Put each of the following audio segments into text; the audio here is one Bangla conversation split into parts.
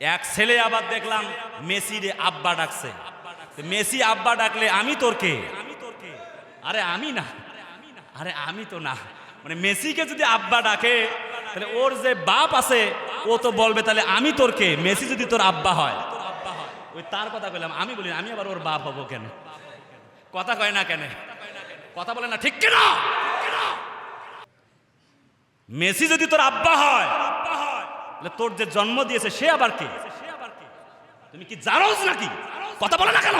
এক ছেলে আবার দেখলাম মেসিরে আব্বা ডাকছে। মেসি আব্বা ডাকলে আমি তোর কে? আরে আমি না, আরে আমি তো না। মানে মেসিকে যদি আব্বা ডাকে তাহলে ওর যে বাপ আছে ও তো বলবে তাহলে আমি তোর কে? মেসি যদি তোর আব্বা হয়, ওই তার কথা কইলাম। আমি বলি আমি আবার ওর বাপ হবো কেন? কথা কয় না কেন? কথা বলে না, ঠিক কিনা? মেসি যদি তোর আব্বা হয় তাহলে তোর যে জন্ম দিয়েছে সে আবার কে? তুমি কি জানোস নাকি? কথা বলে না কেন?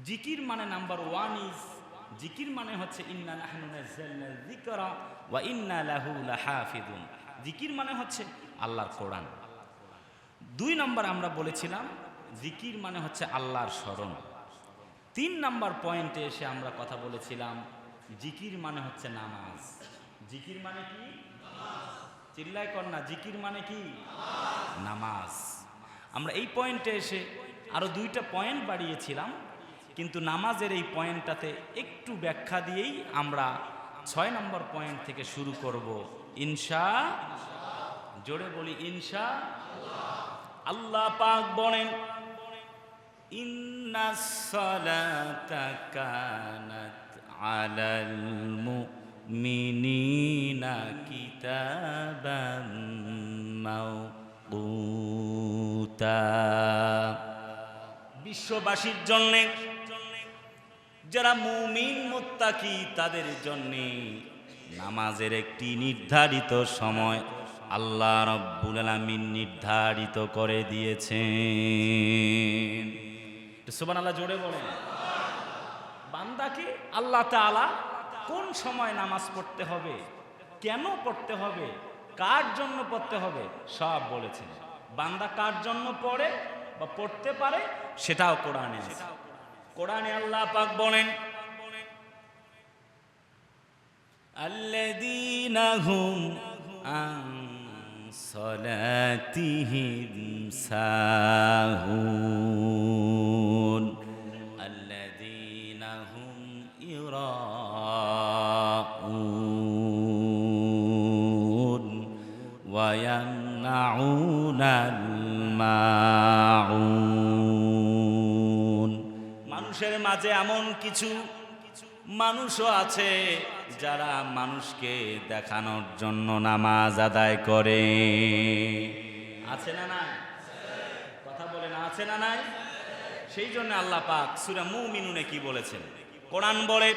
জিকির মানে নাম্বার 1 ইজ, জিকির মানে হচ্ছে ইন্না নাহনু নাযালনা যিকরা ওয়া ইন্না লাহু লাহাফিজুন। জিকির মানে হচ্ছে আল্লাহর কোরআন। 2 নাম্বার আমরা বলেছিলাম জিকির মানে হচ্ছে আল্লাহর স্মরণ। 3 নাম্বার পয়েন্টে এসে আমরা কথা বলেছিলাম জিকির মানে হচ্ছে নামাজ। জিকির মানে কি? চিল্লায় কর না, জিকির মানে কি? নামাজ। আমরা এই পয়েন্টে এসে আরো 2টা পয়েন্ট বাড়িয়েছিলাম, কিন্তু নামাজের এই পয়েন্টটাতে একটু ব্যাখ্যা দিয়েই আমরা 6 নম্বর পয়েন্ট থেকে শুরু করব ইনশা। জোরে বলি ইনশা। আল্লাহ পাক বলেন ইন্নাস সালাতা কানাত আলাল মুমিনিনা কিতাবাম মাওকুতা। বিশ্ববাসীর জন্য, যারা মুমিন মুত্তাকি তাদের জন্য নামাজের একটি নির্ধারিত সময় আল্লাহ রাব্বুল আলামিন নির্ধারিত করে দিয়েছেন। সুবহানাল্লাহ জোরে বলেন। বান্দাকে আল্লাহ তাআলা কোন সময় নামাজ পড়তে হবে, কেন পড়তে হবে, কার জন্য পড়তে হবে সব বলেছেন। বান্দা কার জন্য পড়ে বা পড়তে পারে সেটাও কোরআনে আছে। কোরআনে আল্লাহ পাক বলেন আল্লাযীনা হুম আন সালাতিহিম সাহুন আল্লাযীনা হুম ইরাউন ওয়া ইয়ামনাউনাল মাউন। মানুষের মাঝে এমন কিছু মানুষও আছে যারা মানুষকে দেখানোর জন্য নামাজ আদায় করে। আছে না নাই? কথা বলে না, আছে না নাই? সেই জন্য আল্লাহ পাক সূরা মুমিনুনে কি বলেছেন? কোরআন বলে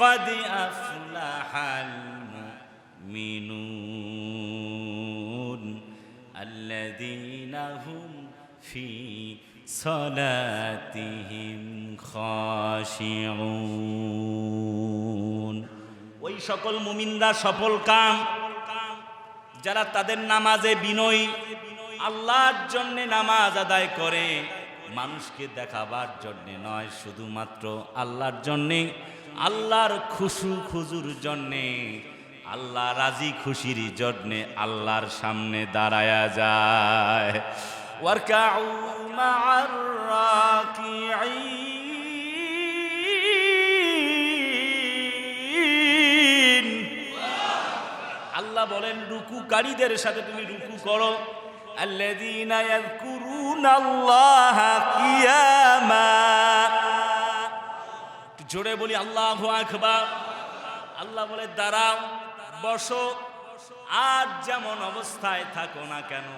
কদ আফলাহাল মুমিনুন আল্লাযীনা হুম ফি সালাতিহিম খাশিউন। ওই সকল মুমিনরা সফল কাম যারা তাদের নামাজে বিনয়ী, আল্লাহর জন্য নামাজ আদায় করে, মানুষকে দেখাবার জন্য নয়, শুধুমাত্র আল্লাহর জন্যে, আল্লাহর খুশু খুজুর জন্যে, আল্লাহ রাজি খুশির জন্যে আল্লাহর সামনে দাঁড়ায়া যায়। ওয়ারকাউ মা'আর রাকিঈন। আল্লাহ বলেন রুকুকারীদের সাথে তুমি রুকু করো। আল্লাযীনা ইয়াযকুরুনাল্লাহা কিয়ামা। জোরে বলি আল্লাহু আকবার। আল্লাহ বলে দাঁড়াও, বসো, আর যেমন অবস্থায় থাকো না কেন,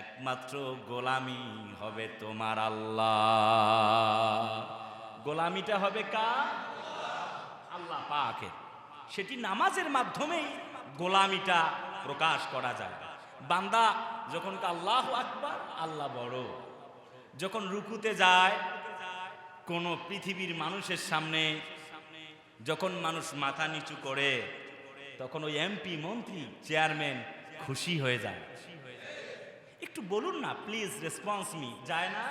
একমাত্র গোলামি হবে তোমার আল্লাহ। গোলামিটা হবে কার? আল্লাহ পাকের। সেটি নামাজের মাধ্যমেই গোলামিটা প্রকাশ করা যায়। বান্দা যখন আল্লাহু আকবার, আল্লাহ বড়, যখন রুকুতে যায় কোন পৃথিবীর মানুষের সামনে, যখন মানুষ মাথা নিচু করে, তখন ওই এমপি, মন্ত্রী, চেয়ারম্যান খুশি হয়ে যায়। একটু বলুন না প্লিজ, রেসপন্স মি, যায় না?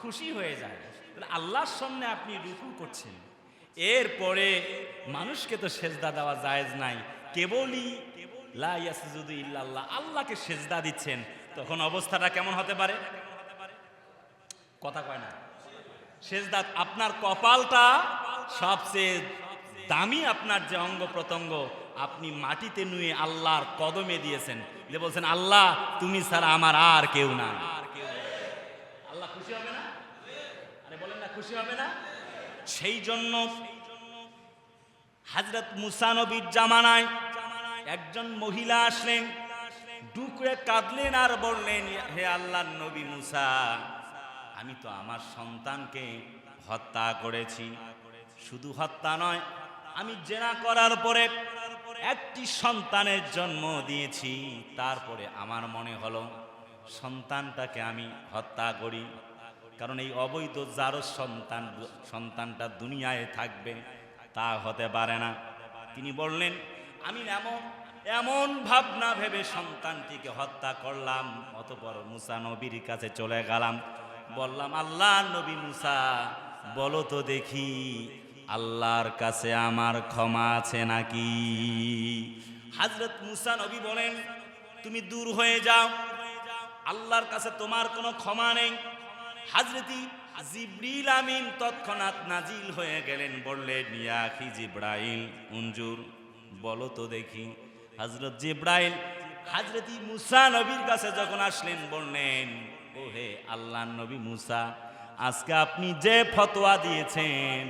খুশি হয়ে যায়। আল্লাহর সামনে আপনি রুকু করছেন, এরপরে মানুষকে তো সেজদা দেওয়া জায়েজ নাই, কেবলই লা ইয়াসজুদু ইল্লাল্লাহ, আল্লাহকে সেজদা দিচ্ছেন, তখন অবস্থাটা কেমন হতে পারে? কথা কয় না। সেজদা, আপনার কপালটা সবচেয়ে দামি, আপনার যে অঙ্গ প্রত্যঙ্গ, আপনি মাটিতে নুয়ে আল্লাহর কদমে দিয়েছেন, যে বলছেন আল্লাহ তুমি ছাড়া আমার আর কেউ নাই। আল্লাহ খুশি হবে না? আরে বলেন না, খুশি হবে না? সেই জন্য হযরত মুসা নবীর জামানায় একজন মহিলা আসলেন, ডুকরে কাঁদলেন আর বললেন, হে আল্লাহর নবী মুসা, আমি তো আমার সন্তানকে হত্যা করেছি। শুধু হত্যা নয়, আমি জেনা করার পরে একটি সন্তানের জন্ম দিয়েছি। তারপরে আমার মনে হলো সন্তানটাকে আমি হত্যা করি, কারণ এই অবৈধ যারও সন্তানটা দুনিয়ায় থাকবে তা হতে পারে না। তিনি বললেন, আমি এমন ভাবনা ভেবে সন্তানটিকে হত্যা করলাম। অতঃপর মুসা নবীর কাছে চলে গেলাম, বললাম, আল্লাহ নবী মুসা, বলো তো দেখি আল্লাহর কাছে আমার ক্ষমা আছে নাকি? হযরত মুসা নবী বলেন, তুমি দূর হয়ে যাও, আল্লাহর কাছে তোমার কোনো ক্ষমা নেই। হযরতি জিবরিল আমিন তৎক্ষণাৎ নাজিল হয়ে গেলেন, বললেন, ইয়া আখি জিবরাইল উনজুর, বলো তো দেখি। হযরত জিবরাইল হযরতি মুসা নবীর কাছে যখন আসলেন, বললেন, ও হে আল্লাহর নবী মুসা, আজকে আপনি যে ফতোয়া দিয়েছেন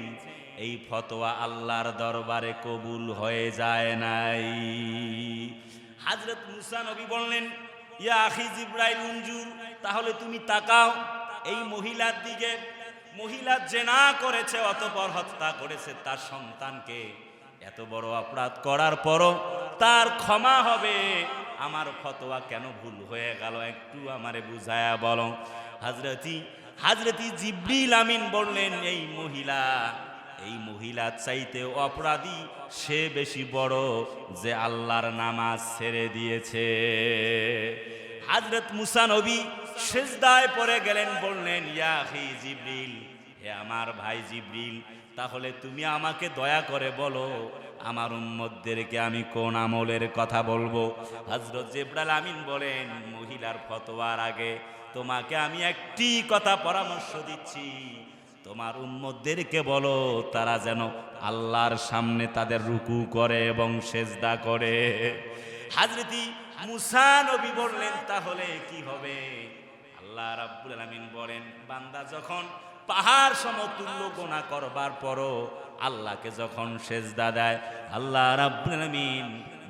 এই ফতোয়া আল্লাহর দরবারে কবুল হয়ে যায় নাই। হযরত মুসা নবী বললেন, ইয়া আখি জিবরাইল উনজুর, তাহলে তুমি তাকাও এই মহিলার দিকে। মহিলা জেনা করেছে, অতঃপর হত্যা করেছে তার সন্তানকে। এত বড় অপরাধ করার পরও তার ক্ষমা হবে, আমার ফতোয়া কেন ভুল হয়ে গেল একটু আমারে বুঝায়া বলো। হযরতি জিবরিল আমিন বললেন, এই মহিলা চাইতে অপরাধী সে বেশি বড় যে আল্লাহর নামাজ ছেড়ে দিয়েছে। হযরত মুসা নবী সিজদায় পড়ে গেলেন, বললেন, ইয়া আখি জিবরিল, হে আমার ভাই জিবরিল, তাহলে তুমি আমাকে দয়া করে বলো আমার উম্মতদেরকে আমি কোন আমলের কথা বলবো। হযরত জিবরাইল আমিন বলেন, মহিলার ফতোয়ার আগে তোমাকে আমি একটি কথা পরামর্শ দিচ্ছি, তোমার উম্মতদেরকে বলো তারা যেন আল্লাহর সামনে তাদের রুকু করে এবং সেজদা করে। হযরতি মুসা নবী বললেন, তাহলে কি হবে? আল্লাহ রাব্বুল আলামিন বলেন, বান্দা যখন পাহাড় সমতুল্য গুনাহ করবার পরও আল্লাহকে যখন সেজদা দেয়, আল্লাহ রাব্বুল আলামিন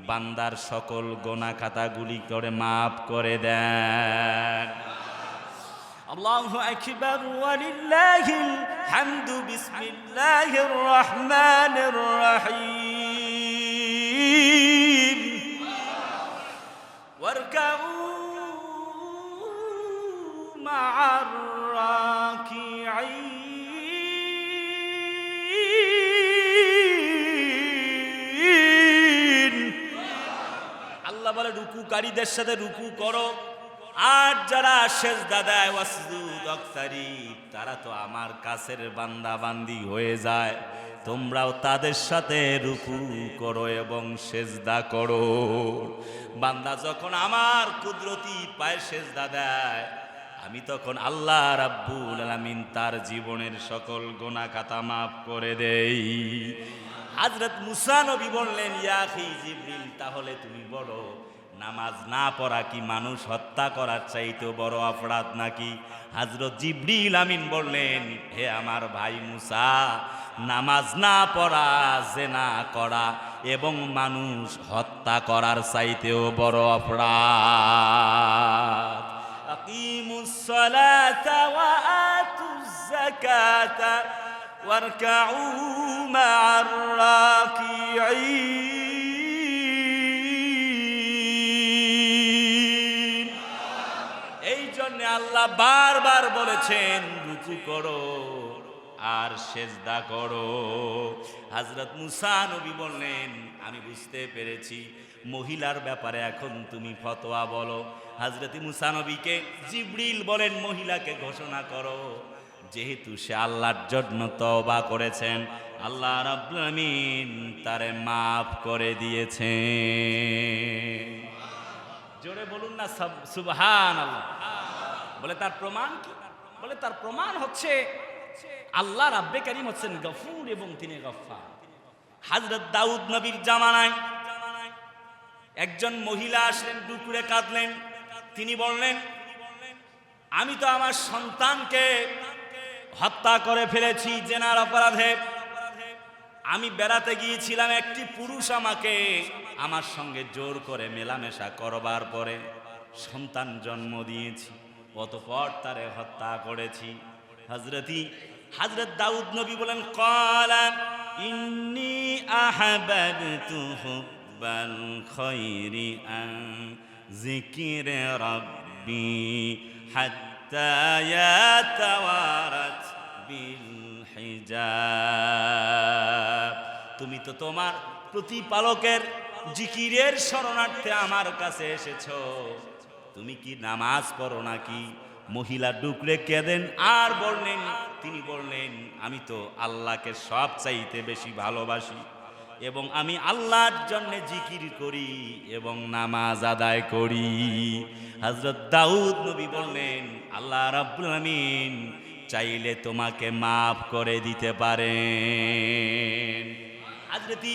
বান্দার সকল গুনাহ খাতাগুলি করে মাফ করে দেন। আল্লাহু আকবার ওয়ালিল্লাহিল হামদু, বিসমিল্লাহির রহমানির রহিম। ওয়ারকাউ মা'আর রাকিঈন। আল্লাহ বলে, রুকুকারীদের সাথে রুকু করো, আর যারা সেজদা দেয় ওয়াসজুদ ওয়াকতারিব, তারা তো আমার কাছের বান্দা বান্দি হয়ে যায়, তোমরাও তাদের সাথে রুকু করো এবং সেজদা করো। বান্দা যখন আমার কুদরতি পায়ে সেজদা দেয়, আমি তখন আল্লাহ রাব্বুল আলামিন তার জীবনের সকল গুনাহ খাতা মাফ করে দেই। হযরত মুসা নবী বললেন, ইয়া আখি জিবরিল, তাহলে তুমি বলো, নামাজ না পড়া কি মানুষ হত্যা করার চাইতেও বড় অপরাধ নাকি? হযরত জিবরিল আমিন বললেন, হে আমার ভাই মুসা, নামাজ না পড়া, জিনা করা এবং মানুষ হত্যা করার চাইতেও বড় অপরাধ। আকিমুস সালাতা ওয়া আতুজ যাকাতা ওয়ারকাউ মা'আর রাকিঈন। এই জন্য আল্লাহ বারবার বলেছেন, রুকু করো আর সেজদা করো। হযরত মুসা নবী বললেন, আমি বুঝতে পেরেছি, মহিলার ব্যাপারে এখন তুমি ফতোয়া বলো। হযরত মুসা নবীকে জিবরিল বলেন, মহিলাকে ঘোষণা করো, যেহেতু সে আল্লাহর জন্য তওবা করেছেন, আল্লাহ রাব্বুল আলামিন তারে মাফ করে দিয়েছেন। জোরে বলুন না সুবহানাল্লাহ। বলে তার প্রমাণ কি? বলে তার প্রমাণ হচ্ছে আল্লাহ রাব্বে কারীম হচ্ছেন গফুর এবং তিনি গফফার। হযরত দাউদ নবীর জামানায় একজন মহিলা আসলেন, ডুকরে কাঁদলেন। তিনি বললেন, আমি তো আমার সন্তানকে হত্যা করে ফেলেছি জেনার অপরাধে। আমি বেড়াতে গিয়েছিলাম, একটি পুরুষ আমাকে আমার সঙ্গে জোর করে মেলামেশা করবার পরে সন্তান জন্ম দিয়েছি, অতঃপর তারে হত্যা করেছি। হযরত দাউদ নবী বলেন, ক্বালা ইন্নী আহাবাবতু হুব্বাল খায়রি আন যিকরি রাব্বি হাত্তা ইয়াতাওয়ারাত বিল হিজাব। তুমি তো তোমার প্রতিপালকের জিকিরের শরণার্থে আমার কাছে এসেছো, তুমি কি নামাজ পড়ো নাকি? মহিলা ডুকরে কেঁদেন আর বললেন, তিনি বললেন, আমি তো আল্লাহকে সব চাইতে বেশি ভালোবাসি এবং আমি আল্লাহর জন্য জিকির করি এবং নামাজ আদায় করি। হযরত দাউদ নবী বললেন, আল্লাহ রাব্বুল আলামিন চাইলে তোমাকে মাফ করে দিতে পারেন। হযরত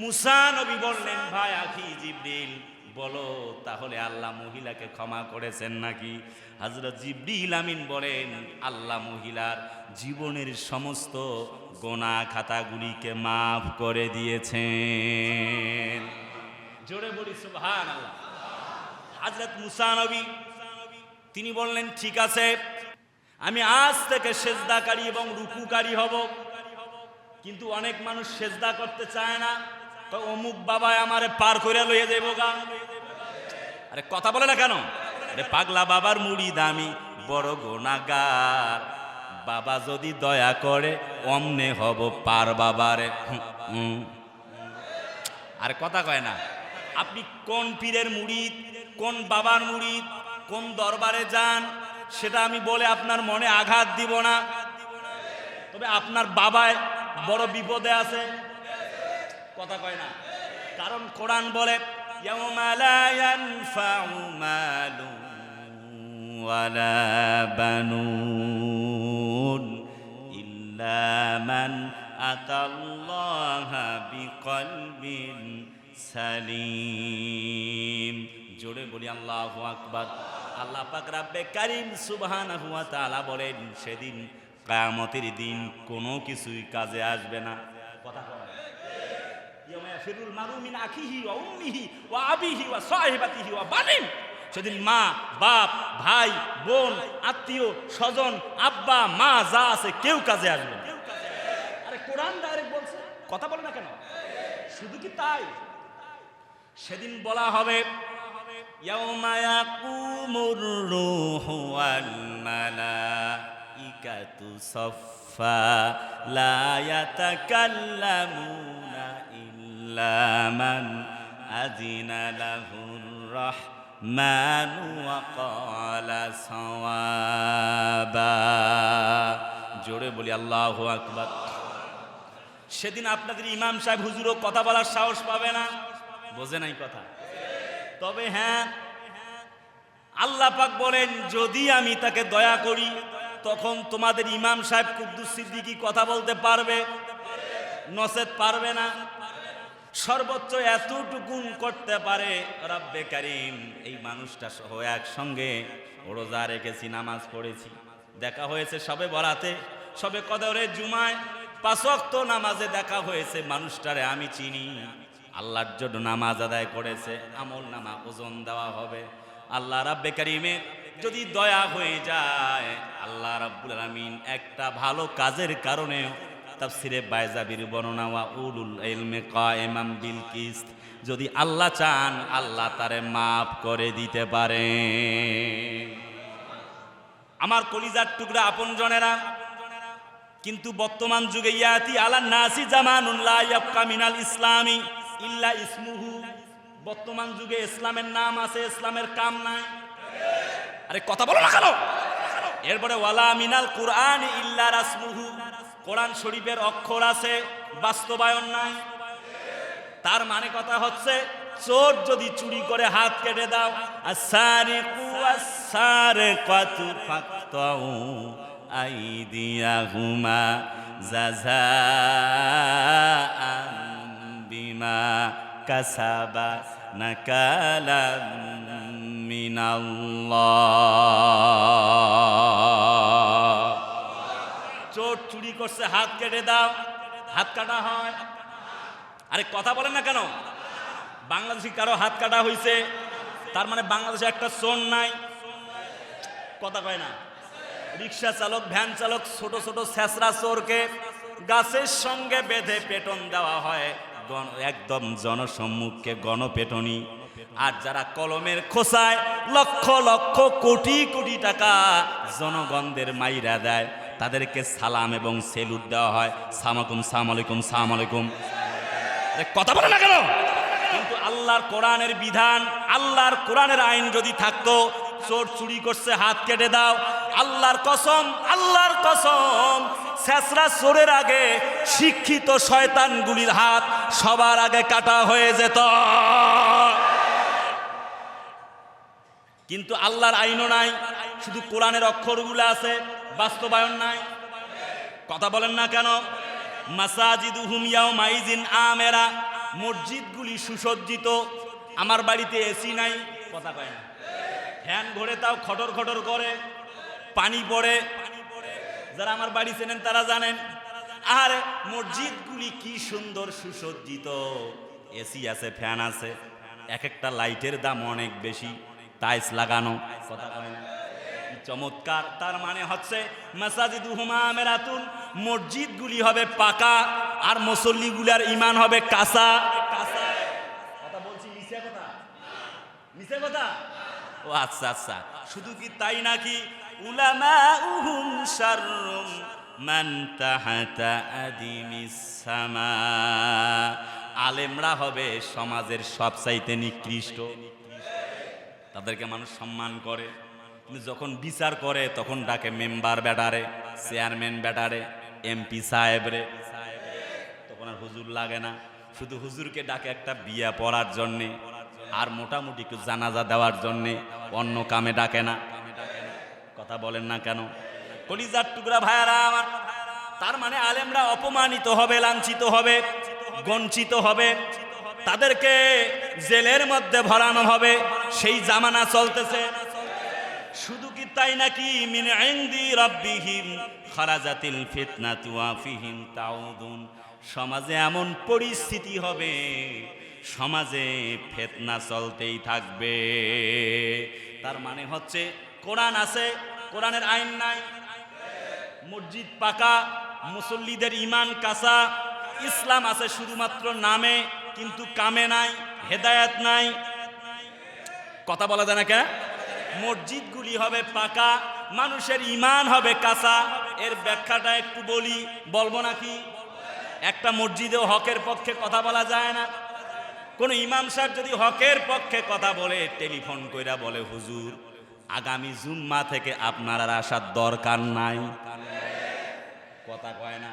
মুসা নবী বললেন, ভাই আখি জিবরিল, বলো তাহলে আল্লাহ মহিলাকে ক্ষমা করেছেন নাকি? হযরত জিবরিল আমিন বলেন, আল্লাহ মহিলার জীবনের সমস্ত গোনাহ খাতাগুলিকে মাফ করে দিয়েছেন। জোরে বলি সুবহানাল্লাহ। হযরত মুসা নবী তিনি বললেন, ঠিক আছে, আমি আজ থেকে সেজদাকারী এবং রুকুকারী হব। কিন্তু অনেক মানুষ সেজদা করতে চায় না, তো অমুক বাবা আমারে পার করে লইয়ে যাইব গা। আরে কথা বলে না কেন? আরে পাগলা বাবার মুড়ি দামি, বড় গুনাহগার, বাবা যদি দয়া করে অমনে হব পার বাবারে। আরে কথা কয় না। আপনি কোন পীরের মুরিদ, কোন বাবার মুরিদ, কোন দরবারে যান, সেটা আমি বলে আপনার মনে আঘাত দিব না। তবে আপনার বাবায় বড় বিপদে আছে, কথা কয় না। কারণ কোরআন বলে, ইয়াউমা লা ইয়ানফাউ মালুন ওয়ালা বানুন ইল্লা মান আতাল্লাহা বিকলবিন সালিম। জোরে বলি আল্লাহু আকবার। আল্লাহ পাক রব্বে কারীম সুবহানাহু ওয়া তাআলা বলেন, সেদিন কিয়ামতের দিন কোনো কিছুই কাজে আসবে না। কথা বলে, ইয়াউমা ইয়াফিরুল মারউ মিন আখিহি ওয়া উম্মিহি ওয়া আবিহি ওয়া সাহিবাতিহি ওয়া বানিন। সেদিন মা, বাপ, ভাই, বোন, আত্মীয় স্বজন, আব্বা মা যা আছে কেউ কাজে আসবে না। আরে কোরআন ডাইরেক্ট বলছে, কথা বলে না কেন? শুধু কি তাই? সেদিন বলা হবে, ইয়াউমা ইয়াকুমুর রূহু ওয়াল মালাইকাতু সাফফা লা ইয়াতাকাল্লামুনা ইল্লা মান আযিনা লাহুর রাহমানু ওয়া ক্বালা সাওয়াবা। জোরে বলি আল্লাহু আকবার। সেদিন আপনাদের ইমাম সাহেব হুজুরও কথা বলার সাহস পাবে না। বোঝে নাই কথা? তবে হ্যাঁ, আল্লাহ পাক বলেন, যদি আমি তাকে দয়া করি তখন তোমাদের ইমাম সাহেব কুদ্দুস সিদ্দিকী কথা বলতে পারবে, নসেত পারবে না। সর্বোচ্চ এতটুকুন করতে পারে, রব্বে কারীম এই মানুষটা সহ একসঙ্গে রোজা রেখেছি, নামাজ পড়েছি, দেখা হয়েছে সবে বরাতে, সবে কদরে, জুমায়, 5 ওয়াক্ত নামাজে দেখা হয়েছে, মানুষটারে আমি চিনি, আল্লাহর জন্য নামাজ আদায় করেছে, আমল নামা ওজন দেওয়া হবে। আল্লাহ রাব্বে কারীমের যদি দয়া হয়ে যায়, আল্লাহ রাব্বুল আলামিন একটা ভালো কাজের কারণে, তাফসিরে বাইজাবির বর্ণনা, ওয়া উলুল ইলমি কায়েমান বিল কিসত, যদি আল্লাহ চান আল্লাহ তারে মাফ করে দিতে পারে। আমার কলিজার টুকরা আপনজনেরা, কিন্তু বর্তমান যুগে ইয়াতি আলা নাসি জামানুন লা ইয়াবকা মিনাল ইসলামি ইল্লা ইসমুহু। বর্তমান যুগে ইসলামের নাম আছে, ইসলামের কাম নাই। আরে কথা বলো না কেন? এরপরে ওয়ালা মিনাল কুরআন ইল্লা রাসমুহু, কোরআন শরীফের অক্ষর আছে, বাস্তবায়ন নাই। তার মানে কথা হচ্ছে, চোর যদি চুরি করে হাত কেটে দাও, আসারিকু আসারিকাতু ফাকতাউ আইদিয়াহুমা জাযাআন বিমা কাসাবা নাকালাম মিনাল্লাহ। চোর চুরি করছে, হাত কেটে দাও, হাত কাটা হয়। আরে কথা বলেন না কেন? বাংলাদেশি কারো হাত কাটা হয়েছে, তার মানে বাংলাদেশে একটা চোর নাই। কথা কয় না। রিক্সা চালক, ভ্যান চালক, ছোট ছোট ছেঁচড়া চোরকে গাছের সঙ্গে বেঁধে পেটন দেওয়া হয়, একদম জনসম্মুখে গণপেটনি। আর যারা কলমের খোসায় লক্ষ লক্ষ কোটি কোটি টাকা জনগণদের মাইরা দেয়, তাদেরকে সালাম এবং সেলুট দেওয়া হয়, সালামালাইকুম সালামালাইকুম সালামালাইকুম। কথা বলে না কেন? কিন্তু আল্লাহর কোরআনের বিধান, আল্লাহর কোরআনের আইন যদি থাকতো, চোর চুরি করছে হাত কেটে দাও, আল্লাহর কসম, আল্লাহর কসম, ছেঁচড়া চোরের আগে শিক্ষিত শয়তানগুলির হাত সবার আগে কাটা হয়ে যেত। কিন্তু আল্লাহর আইনও নাই, শুধু কোরআনের অক্ষরগুলো আছে, বাস্তবায়ন নাই। কথা বলেন না কেন? মাসাজিদুহুম ইয়াউমাইযিন আমেরা, মসজিদগুলি সুসজ্জিত। আমার বাড়িতে এসি নাই, কথা কয় না। ফ্যান ঘোরে, তাও খটর খটর করে, পানি পড়ে। যারা আমার বাড়ি চেনেন তারা জানেন। আর মসজিদগুলি কি সুন্দর সুসজ্জিত, এসি আছে, ফ্যান আছে, এক একটা লাইটের দাম অনেক বেশি, টাইলস লাগানো। কথা কয় না? চমৎকার। তার মানে হচ্ছে মাসাজিদুহুম আমেরাতুন, মসজিদগুলি হবে পাকা, আর মুসল্লিগুলার ঈমান হবে কাঁচা। কথা বলছি মিছে কথা? মিছে কথা? ও আচ্ছা আচ্ছা। শুধু কি তাই নাকি? উলামাউহুম শাররুম মান তাহাতা আদিমিস সামা, আলেমরা হবে সমাজের সবচাইতে নিকৃষ্ট। তাদেরকে মানুষ সম্মান করে, কিন্তু যখন বিচার করে তখন ডাকে মেম্বার ব্যাটারে, চেয়ারম্যান ব্যাটারে, এমপি সাহেবরে, তখন আর হুজুর লাগে না। শুধু হুজুরকে ডাকে একটা বিয়া পড়ার জন্যে, আর মোটামুটি একটু জানাজা দেওয়ার জন্যে, অন্য কামে ডাকে না। কথা বলেন না কেন? কলিজার টুকরা ভাইয়ারা আমার, তার মানে আলেমরা অপমানিত হবে, লাঞ্ছিত হবে, বঞ্চিত হবে, তাদেরকে জেলের মধ্যে ভরানো হবে। সেই জামানা চলতেছে। শুধু কি তাই নাকি? মিন ইনদি রাব্বিহিম খারাজাতিল ফিতনাতু ওয়া ফিহিম তাউদুন, সমাজে এমন পরিস্থিতি হবে, সমাজে ফিতনা চলতেই থাকবে। তার মানে হচ্ছে কোরআন আছে, কোরআনের আইন নাই, মসজিদ পাকা, মুসল্লিদের ঈমান কাঁচা, ইসলাম আছে শুধুমাত্র নামে, কিন্তু কামে নাই, হেদায়েত নাই। কথা বলা যায় না কেন? মসজিদগুলি হবে পাকা, মানুষের ঈমান হবে কাঁচা। এর ব্যাখ্যাটা একটু বলি, বলবো নাকি? একটা মসজিদেও হকের পক্ষে কথা বলা যায় না। কোন ইমাম সাহেব যদি হকের পক্ষে কথা বলে, টেলিফোন কইরা বলে, হুজুর আগামী জুম্মা থেকে আপনার আর আসার দরকার নাই। কথা কয় না?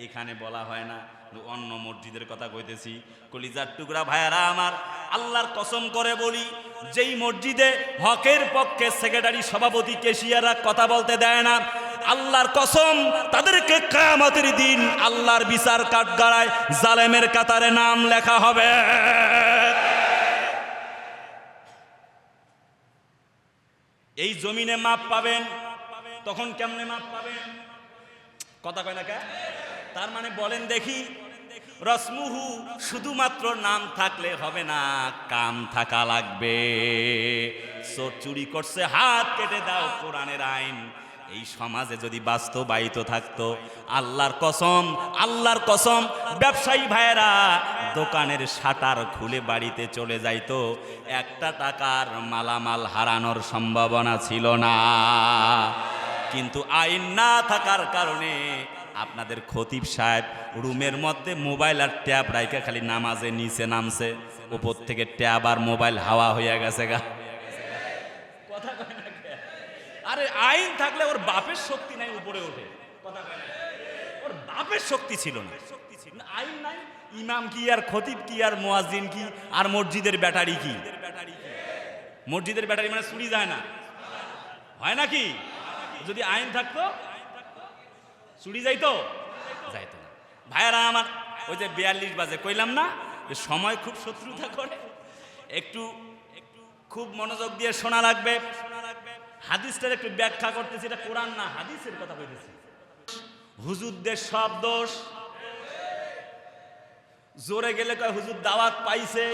এখানে বলা হয় না, অন্য মসজিদের কথা কইতেছি। কলিজার টুকরা ভাইয়ারা আমার, আল্লাহর কসম করে বলি, যেই মসজিদে হকের পক্ষে সেক্রেটারি, সভাপতি, কেশিয়াররা কথা বলতে দেয় না, আল্লাহর কসম তাদেরকে কিয়ামতের দিন আল্লাহর বিচার কাঠগড়ায় জালেমের কাতারে নাম লেখা হবে। এই জমিনে মাপ পাবেন, তখন কেমনে মাপ পাবেন? কথা কয় না কে? তার মানে বলেন দেখি, রসমুহু শুধুমাত্র নাম থাকলে হবে না, কাম থাকা লাগবে। চোর চুরি করছে, হাত কেটে দাও, কোরআনের আইন এই সমাজে যদি বাস্তবায়িত থাকতো, আল্লাহর কসম, আল্লাহর কসম, ব্যবসায়ী ভাইয়েরা দোকানের শাটার খুলে বাড়িতে চলে যাইতো, একটা টাকার মালামাল হারানোর সম্ভাবনা ছিল না। কিন্তু আইন না থাকার কারণে আপনাদের খতিব সাহেব রুমের মধ্যে মোবাইল আর ট্যাব রাইখা খালি নামাজে নিচে নামছে, উপর থেকে ট্যাব আর মোবাইল হাওয়া হয়ে গেছে গা। কথা কয় না? আরে আইন থাকলে ওর বাপের শক্তি নাই, উপরে ওঠে। কথা কয় না? ওর বাপের শক্তি ছিল না, আইন নাই। ইমাম কি আর খতিব কি আর মুয়াজ্জিন কি আর মসজিদের ব্যাটারি কি? মসজিদের ব্যাটারি মানে চুরি যায় না, হয় নাকি? যদি আইন থাকতো চুরি যাইতো? যাইতো না। ভাইয়ারা আমার, ওই যে 42 বাজে কইলাম না যে সময় খুব শত্রুতা করে। একটু খুব মনোযোগ দিয়ে শোনা লাগবে। হাদিসটার একটু ব্যাখ্যা করতেছি, এটা কোরআন না হাদিসের কথা কইতেছি। হুজুরদের সব দোষ। জোরে গেলে কয় হুজুর দাওয়াত পাইছে,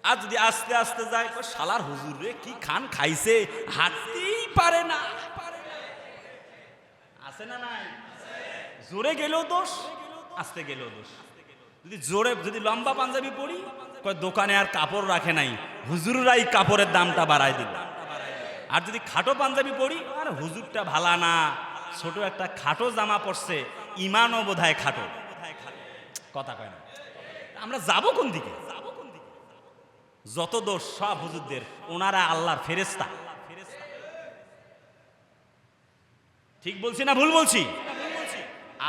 আর যদি আস্তে আস্তে যায় কয় শালার হুজুর রে কি খান খাইছে, হাঁটতেই পারে না। আছে না নাই? জোরে গেলেও দোষ, আস্তে গেলেও দোষ। যদি লম্বা পাঞ্জাবি পরি কয় দোকানে আর কাপড় রাখে নাই, হুজুররাই কাপড়ের দামটা বাড়াই দিল। আর যদি খাটো পাঞ্জাবি পরি আর হুজুরটা ভালা না, ছোট একটা খাটো জামা পরছে, ইমানও বোধহয় খাটো। কথা কয় না। আমরা যাব কোন দিকে? যত দোষ সব হুজুরদের, ওনারা আল্লাহর ফেরেশতা। ঠিক বলছি না ভুল বলছি?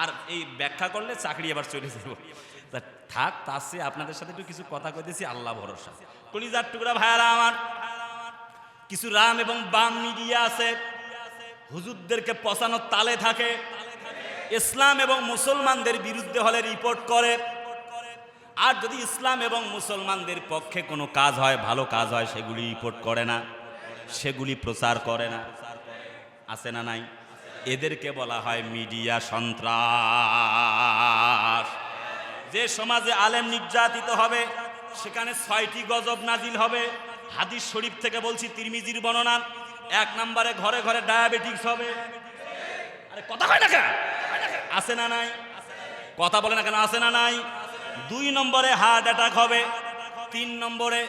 আর এই ব্যাখ্যা করলে চাকরি আবার চলে যাব। থাক, তাছে আপনাদের সাথে একটু কিছু কথা কইতেছি, আল্লাহ ভরসা। কলিজার টুকরা ভাইয়ারা আমার, কিছু রাম এবং বাম মিডিয়া আছে, হুজুরদেরকে পচানোর তালে থাকে, ইসলাম এবং মুসলমানদের বিরুদ্ধে হলে রিপোর্ট করে। আর যদি ইসলাম এবং মুসলমানদের পক্ষে কোনো কাজ হয়, ভালো কাজ হয়, সেগুলি রিপোর্ট করে না, সেগুলি প্রচার করে না। আছে না নাই? এদেরকে বলা হয় মিডিয়া সন্ত্রাস। যে সমাজে আলেম নির্যাতিত হবে সেখানে 6টি গজব নাজিল হবে। হাদিস শরীফ থেকে বলছি, তিরমিজির বর্ণনা। 1 নম্বরে ঘরে ঘরে ডায়াবেটিস হবে। আরে কথা কয় না কেন? আছে না নাই? কথা বলে না কেন? আছে না নাই? 2 নম্বরে হার্ট অ্যাটাক হবে। 3 নম্বরে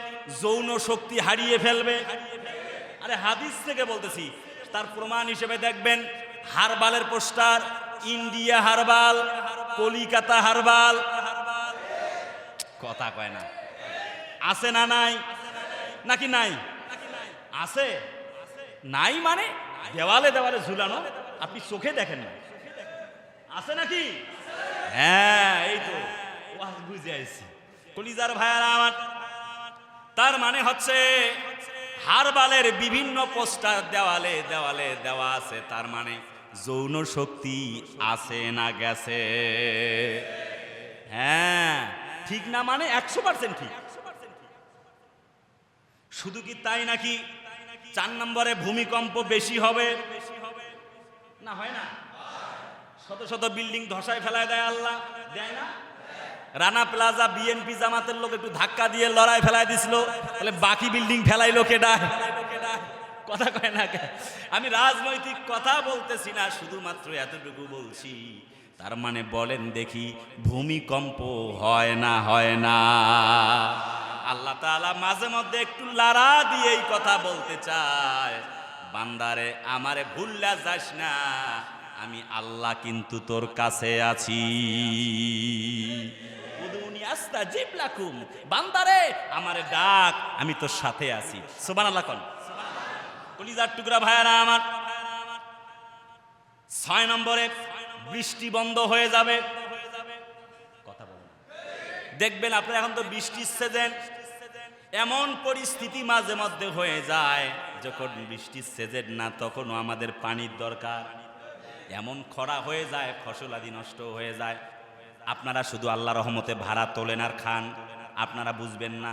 যৌন শক্তি হারিয়ে ফেলবে। আরে হাদিস থেকে বলতেছি, তার প্রমাণ হিসেবে দেখবেন হারবালের poster, India herbal, Kalikata herbal. কথা কয় না? আছে না নাই? নাকি নাই? আছে নাই মানে দেওয়ালে দেওয়ালে ঝুলানো, আপনি চোখে দেখেন না। আছে নাকি? হ্যাঁ, এই তো বুঝে আইছি কলিজার ভাইয়ারা আমার। তার মানে হচ্ছে হারবালের বিভিন্ন পোস্টার দেওয়ালে দেওয়ালে দেওয়া আছে, তার মানে যৌন শক্তি আছে না গেছে? হ্যাঁ, ঠিক না মানে 100% ঠিক। শুধু কি তাই নাকি? 4 নম্বরে ভূমিকম্প বেশি হবে না? হয় না? শত শত বিল্ডিং ধসায় ফেলায় দেয় আল্লাহ, দেয় না? রানা প্লাজা বিএনপি জামাতের লোক একটু ধাক্কা দিয়ে লড়াই ফেলায় দিছিল, তাহলে বাকি বিল্ডিং ফেলাইলো কেডা? কথা কয় না? আমি রাজনৈতিক কথা বলতেছি না, শুধুমাত্র এতটুকু বলছি। তার মানে বলেন দেখি, ভূমিকম্প হয় না? হয় না? আল্লাহ তাআলা মাঝে মধ্যে একটু লাড়া দিয়ে এই কথা বলতে চায়, বান্দারে আমারে ভুল্লা যাস না, আমি আল্লাহ কিন্তু তোর কাছে আছি। উদুনি আস্তাজিব লাকুম, বান্দারে আমারে ডাক, আমি তোর সাথে আছি। সুবহানাল্লাহ কোন? কলিজার টুকরা ভাইয়ারা আমার, 6 নম্বরে বৃষ্টি বন্ধ হয়ে যাবে। কথা বলেন, দেখবেন আপনারা এখন তো বৃষ্টির সিজন, এমন পরিস্থিতি মাঝে মধ্যে হয়ে যায় যখন বৃষ্টির সিজন না তখনও আমাদের পানির দরকার। এমন খরা হয়ে যায়, ফসল আদি নষ্ট হয়ে যায়। আপনারা শুধু আল্লাহ রহমতে ভাড়া তোলেন আর খান, আপনারা বুঝবেন না।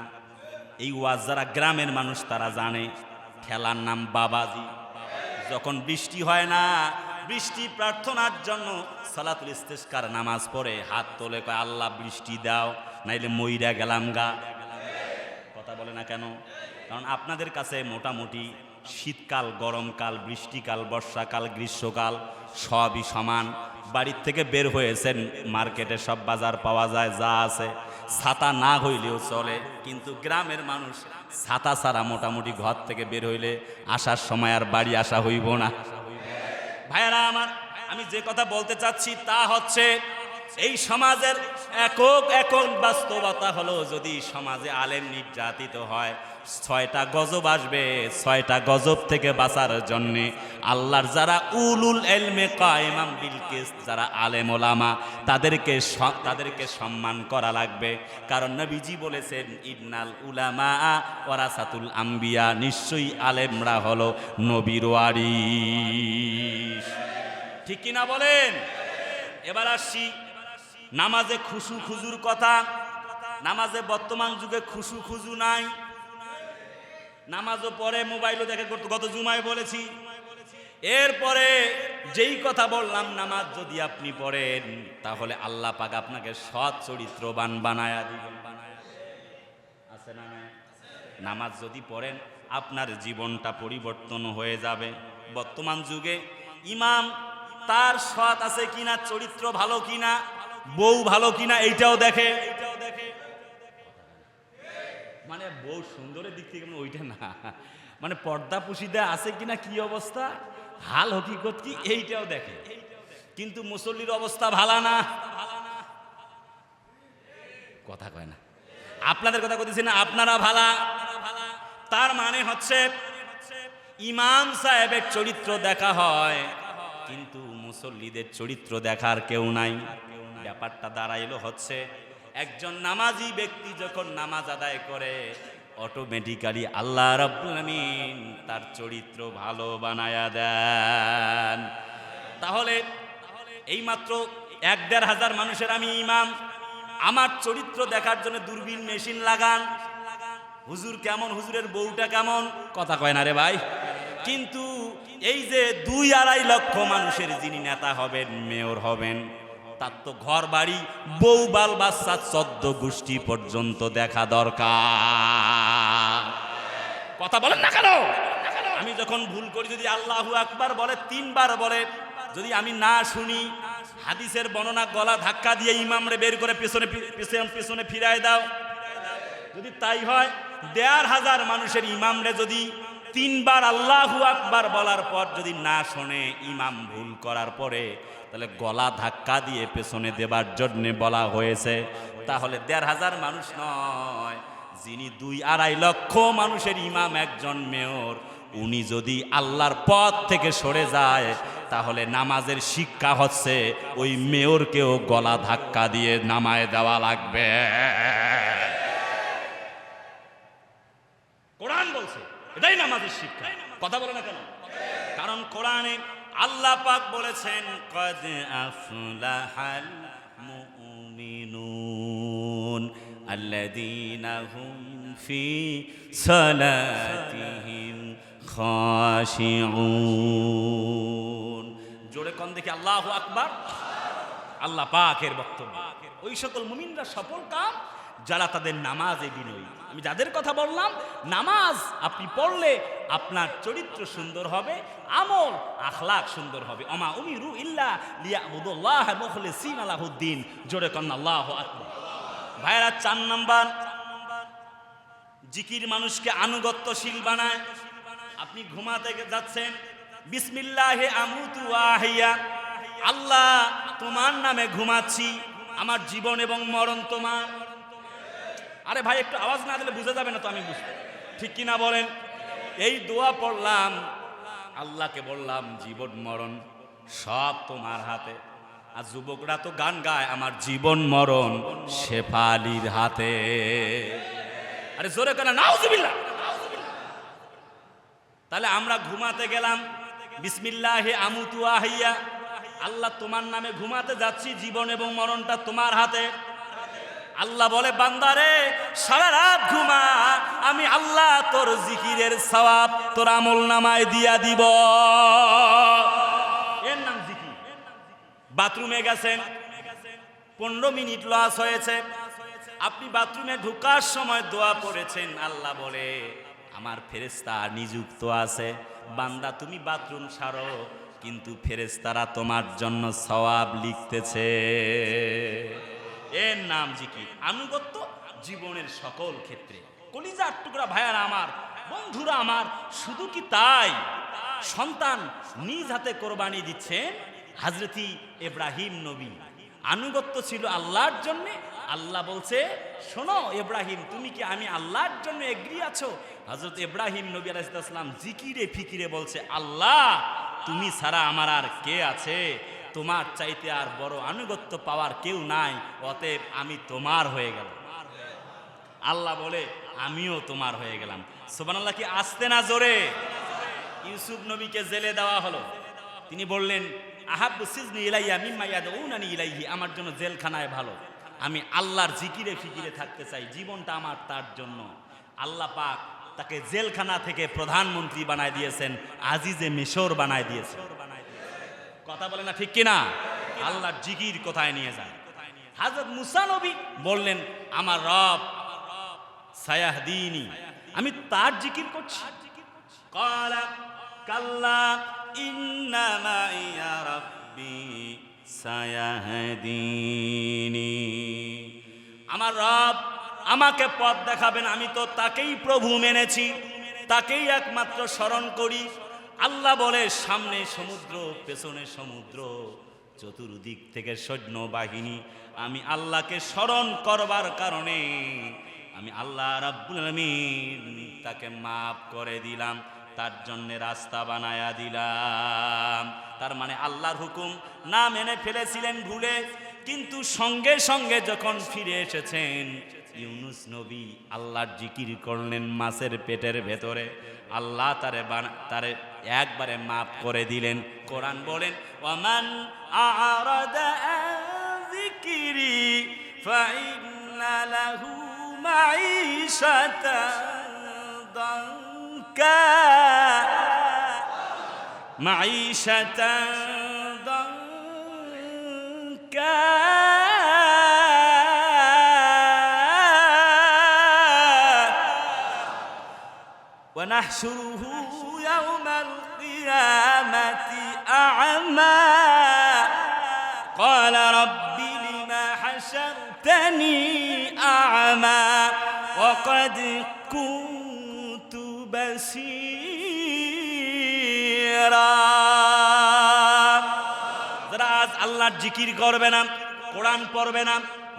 এই ওয়াজ যারা গ্রামের মানুষ তারা জানে, খেলার নাম বাবাজি। যখন বৃষ্টি হয় না, বৃষ্টি প্রার্থনার জন্য সালাতুল ইস্তিসকার নামাজ পড়ে হাত তোলে, কয় আল্লাহ বৃষ্টি দাও, নাইলে মইরা গেলাম গা। কথা বলে না কেন? কারণ আপনাদের কাছে মোটামুটি শীতকাল, গরমকাল, বৃষ্টিকাল, বর্ষাকাল, গ্রীষ্মকাল সবই সমান। বাড়ির থেকে বের হয়েছেন, মার্কেটে সব বাজার পাওয়া যায়, যা আছে। ছাতা না হইলেও চলে, কিন্তু গ্রামের মানুষ ছাতা ছাড়া মোটামুটি ঘর থেকে বের হইলে আসার সময় আর বাড়ি আসা হইব না। ভাইয়ারা আমার, আমি যে কথা বলতে চাচ্ছি তা হচ্ছে, এই সমাজের একক একক বাস্তবতা হলো, যদি সমাজে আলেম নির্যাতিত হয়, 6টা গজব আসবে। 6টা গজব থেকে বাঁচার জন্যে আল্লাহর যারা উলুল ইলমে কায়েমান বিল কিসত, যারা আলেম ওলামা, তাদেরকে সম্মান করা লাগবে। কারণ নবীজি বলেছেন, ইন্নাল উলামা ওয়ারাসাতুল আম্বিয়া, নিশ্চয়ই আলেমরা হলো নবীর ওয়ারিস। ঠিক কিনা বলেন? এবার আসছি নামাজে খুশু খুজুর কথা। নামাজে বর্তমান যুগে খুশু খুজু নাই, নামাজও পড়ে, মোবাইলও দেখে, গত জুমায় বলেছি। এরপরে যেই কথা বললাম, নামাজ যদি আপনি পড়েন তাহলে আল্লাহ পাক আপনাকে সৎ চরিত্রবান বানায়া দিবেন। আছে না নাই? নামাজ যদি পড়েন আপনার জীবনটা পরিবর্তন হয়ে যাবে। বর্তমান যুগে ইমাম তার সৎ আছে কিনা, চরিত্র ভালো কিনা, বউ ভালো কিনা এইটাও দেখে। মানে বউ সুন্দরের দিক থেকে ওইটা না, মানে পর্দা পুশিদা আছে কিনা, কি অবস্থা, হাল হকিকত কি, এইটাও দেখে। কিন্তু মুসল্লির অবস্থা ভালো না, কথা কয় না। আপনাদের কথা কইতেছি না, আপনারা ভালা। তার মানে হচ্ছে ইমাম সাহেবের চরিত্র দেখা হয়, কিন্তু মুসল্লিদের চরিত্র দেখার কেউ নাই। ব্যাপারটা দাঁড়াইলো হচ্ছে একজন নামাজি ব্যক্তি যখন নামাজ আদায় করে অটোমেটিক্যালি আল্লাহ রাব্বুল আমিন তার চরিত্র ভালো বানায়া দেন। তাহলে এইমাত্র ১-১.৫০০ মানুষের আমি ইমাম, আমার চরিত্র দেখার জন্য দূরবীন মেশিন লাগান, হুজুর কেমন, হুজুরের বউটা কেমন, কথা কয় না রে ভাই। কিন্তু এই যে ২-২.৫ লক্ষ মানুষের যিনি নেতা হবেন, মেয়র হবেন, তার তো ঘর বাড়ি, বউ বাল বাচ্চা ১৪ গোষ্ঠী পর্যন্ত দেখা দরকার। কথা বলেন না কেন? আমি যখন ভুল করি, যদি আল্লাহু আকবার বলে ৩ বার বলে, যদি আমি না শুনি, হাদিসের বর্ণনা গলা ধাক্কা দিয়ে ইমামরে বের করে পেছনে ফিরায় দাও। যদি তাই হয়, ১,৫০০ মানুষের ইমামরে যদি ৩ বার আল্লাহু আকবার বলার পর যদি না শোনে, ইমাম ভুল করার পরে, তাহলে গলা ধাক্কা দিয়ে পেছনে দেবার জন্য বলা হয়েছে। তাহলে ১,৫০০ মানুষ নয়, যিনি ২-২.৫ লক্ষ মানুষের ইমাম, একজন মেয়র, উনি যদি আল্লাহর পথ থেকে সরে যায়, তাহলে নামাজের শিক্ষা হচ্ছে ওই মেয়রকেও গলা ধাক্কা দিয়ে নামায় দেওয়া লাগবে। কোরআন বলছে, এটাই নামাজের শিক্ষা। কথা বলে না কেন? কারণ কোরআনে আল্লাহ পাক বলেছেন, কদ আফলাহাল মুমিনুন আল্লাযীনা হুম ফি সালাতিহিম খাশিউন। জোরে কোন দেখি আল্লাহু আকবার। আল্লাহ পাকের বক্তব্য, ওই সকল মুমিনরা সফল কাম যারা তাদের নামাজে বিনয়ী। আমি যাদের কথা বললাম, নামাজ আপনি পড়লে আপনার চরিত্র সুন্দর হবে, আমল আখলাক সুন্দর হবে। অমা উমিরু ইল্লা লিয়াবুদুল্লাহ মুখলিসিনা লাহুদ্দিন। জোরে কোন আল্লাহু আকবার। ভাইরা, ৪ নাম্বার, জিকির মানুষকে আনুগত্যশীল বানায়। আপনি ঘুমাতে যাচ্ছেন, বিসমিল্লাহে আমুতু ওয়া আহইয়া, আল্লাহ তোমার নামে ঘুমাচ্ছি, আমার জীবন এবং মরণ তোমার। আরে ভাই, একটু আওয়াজ না দিলে বুঝে যাবে না তো, আমি বুঝতে, ঠিক কিনা বলেন? এই দোয়া পড়লাম, আল্লাহকে বললাম জীবন মরণ সব তোমার হাতে। আর যুবকরা তো গান গায়, আমার জীবন মরণ শেফালির হাতে। আরে জোরে কেন, নাউজুবিল্লাহ। তাহলে আমরা ঘুমাতে গেলাম, বিসমিল্লাহে আমুতু ওয়া আহইয়া, আল্লাহ তোমার নামে ঘুমাতে যাচ্ছি, জীবন এবং মরণটা তোমার হাতে। আল্লাহ বলে, বান্দারে সারা রাত ঘুমা, আমি আল্লাহ তোর জিকিরের সওয়াব তোর আমল নামায় দিয়া দিব। এর নাম জিকির। বাথরুমে গেছেন, 15 মিনিট লস হয়েছে, আপনি বাথরুমে ঢোকার সময় দোয়া পড়েছেন, আল্লাহ বলে আমার ফেরেশতা নিযুক্ত আছে, বান্দা তুমি বাথরুম সারো, কিন্তু ফেরেশতারা তোমার জন্য সওয়াব লিখতেছে। এর নাম জিকির। আনুগত্য জীবনের সকল ক্ষেত্রে। কলিজার টুকরা ভাইয়ারা আমার, বন্ধুরা আমার, শুধু কি তাই, সন্তান নিজ হাতে কোরবানি দিচ্ছেন হযরতি ইব্রাহিম নবী। আনুগত্য ছিল আল্লাহর জন্য। আল্লাহ বলছে, শোনো ইব্রাহিম, তুমি কি আমি আল্লাহর জন্য এগ্রি আছো? হযরত ইব্রাহিম নবী আলাইহিস সালাম জিকিরে ফিকিরে বলছে, আল্লাহ তুমি ছাড়া আমার আর কে আছে? তোমার চাইতে আর বড় আনুগত্য পাওয়ার কেউ নাই, অতএব আমি তোমার হয়ে গেলাম। আল্লাহ বলে, আমিও তোমার হয়ে গেলাম। সুবহানাল্লাহ কি আসতে না জোরে? ইউসুফ নবীকে জেলে দেওয়া হলো। তিনি বললেন, আহাব্বু সিজনি ইলাইয়া মিম্মা ইয়াদউনানি ইলাইহি, আমার জন্য জেলখানায় ভালো। আমি আল্লাহর জিকিরে ফিকিরে থাকতে চাই, জীবনটা আমার তার জন্য। আল্লাহ পাক তাকে জেলখানা থেকে প্রধানমন্ত্রী বানায় দিয়েছেন, আজিজে মিশর বানায় দিয়েছেন। কথা বলে না ঠিক কিনা? আল্লাহর জিকির কোথায় নিয়ে যায়? হযরত মুসা নবী বললেন আমার রব সায়াহদিনী, আমি তার জিকির করছি। ক্বালা কাল্লা ইন্না মাইয়া রাব্বি সায়াহদিনী, আমার রব আমাকে পথ দেখাবেন, আমি তো তাকেই প্রভু মেনেছি, তাকেই একমাত্র স্মরণ করি। আল্লাহ বলে সামনে সমুদ্র, পেছনে সমুদ্র, চতুর্দিক থেকে সৈন্যবাহিনী, আমি আল্লাহকে স্মরণ করবার কারণে আমি আল্লাহ রাব্বুল আলামিন তাকে মাফ করে দিলাম, তার জন্য রাস্তা বানায়া দিলাম। তার মানে আল্লাহর হুকুম না মেনে ফেলেছিলেন ভুলে, কিন্তু সঙ্গে সঙ্গে যখন ফিরে এসেছেন ইউনুস নবী আল্লাহর জিকির করলেন মাছের পেটের ভেতরে, আল্লাহ তারে একবারে মাফ করে দিলেন। কোরআন বলেন ওয়ামান আ'রাদা আন যিকরি ফাইন্না লাহু মাঈশাতান দানকা, মাঈশাতান দানকা ونحشره يوم القيامة أعمى قال رب لما حشرتني أعمى وقد كنت بصيرا। যারা আজ আল্লাহর জিকির করবে না, কোরআন পড়বে না,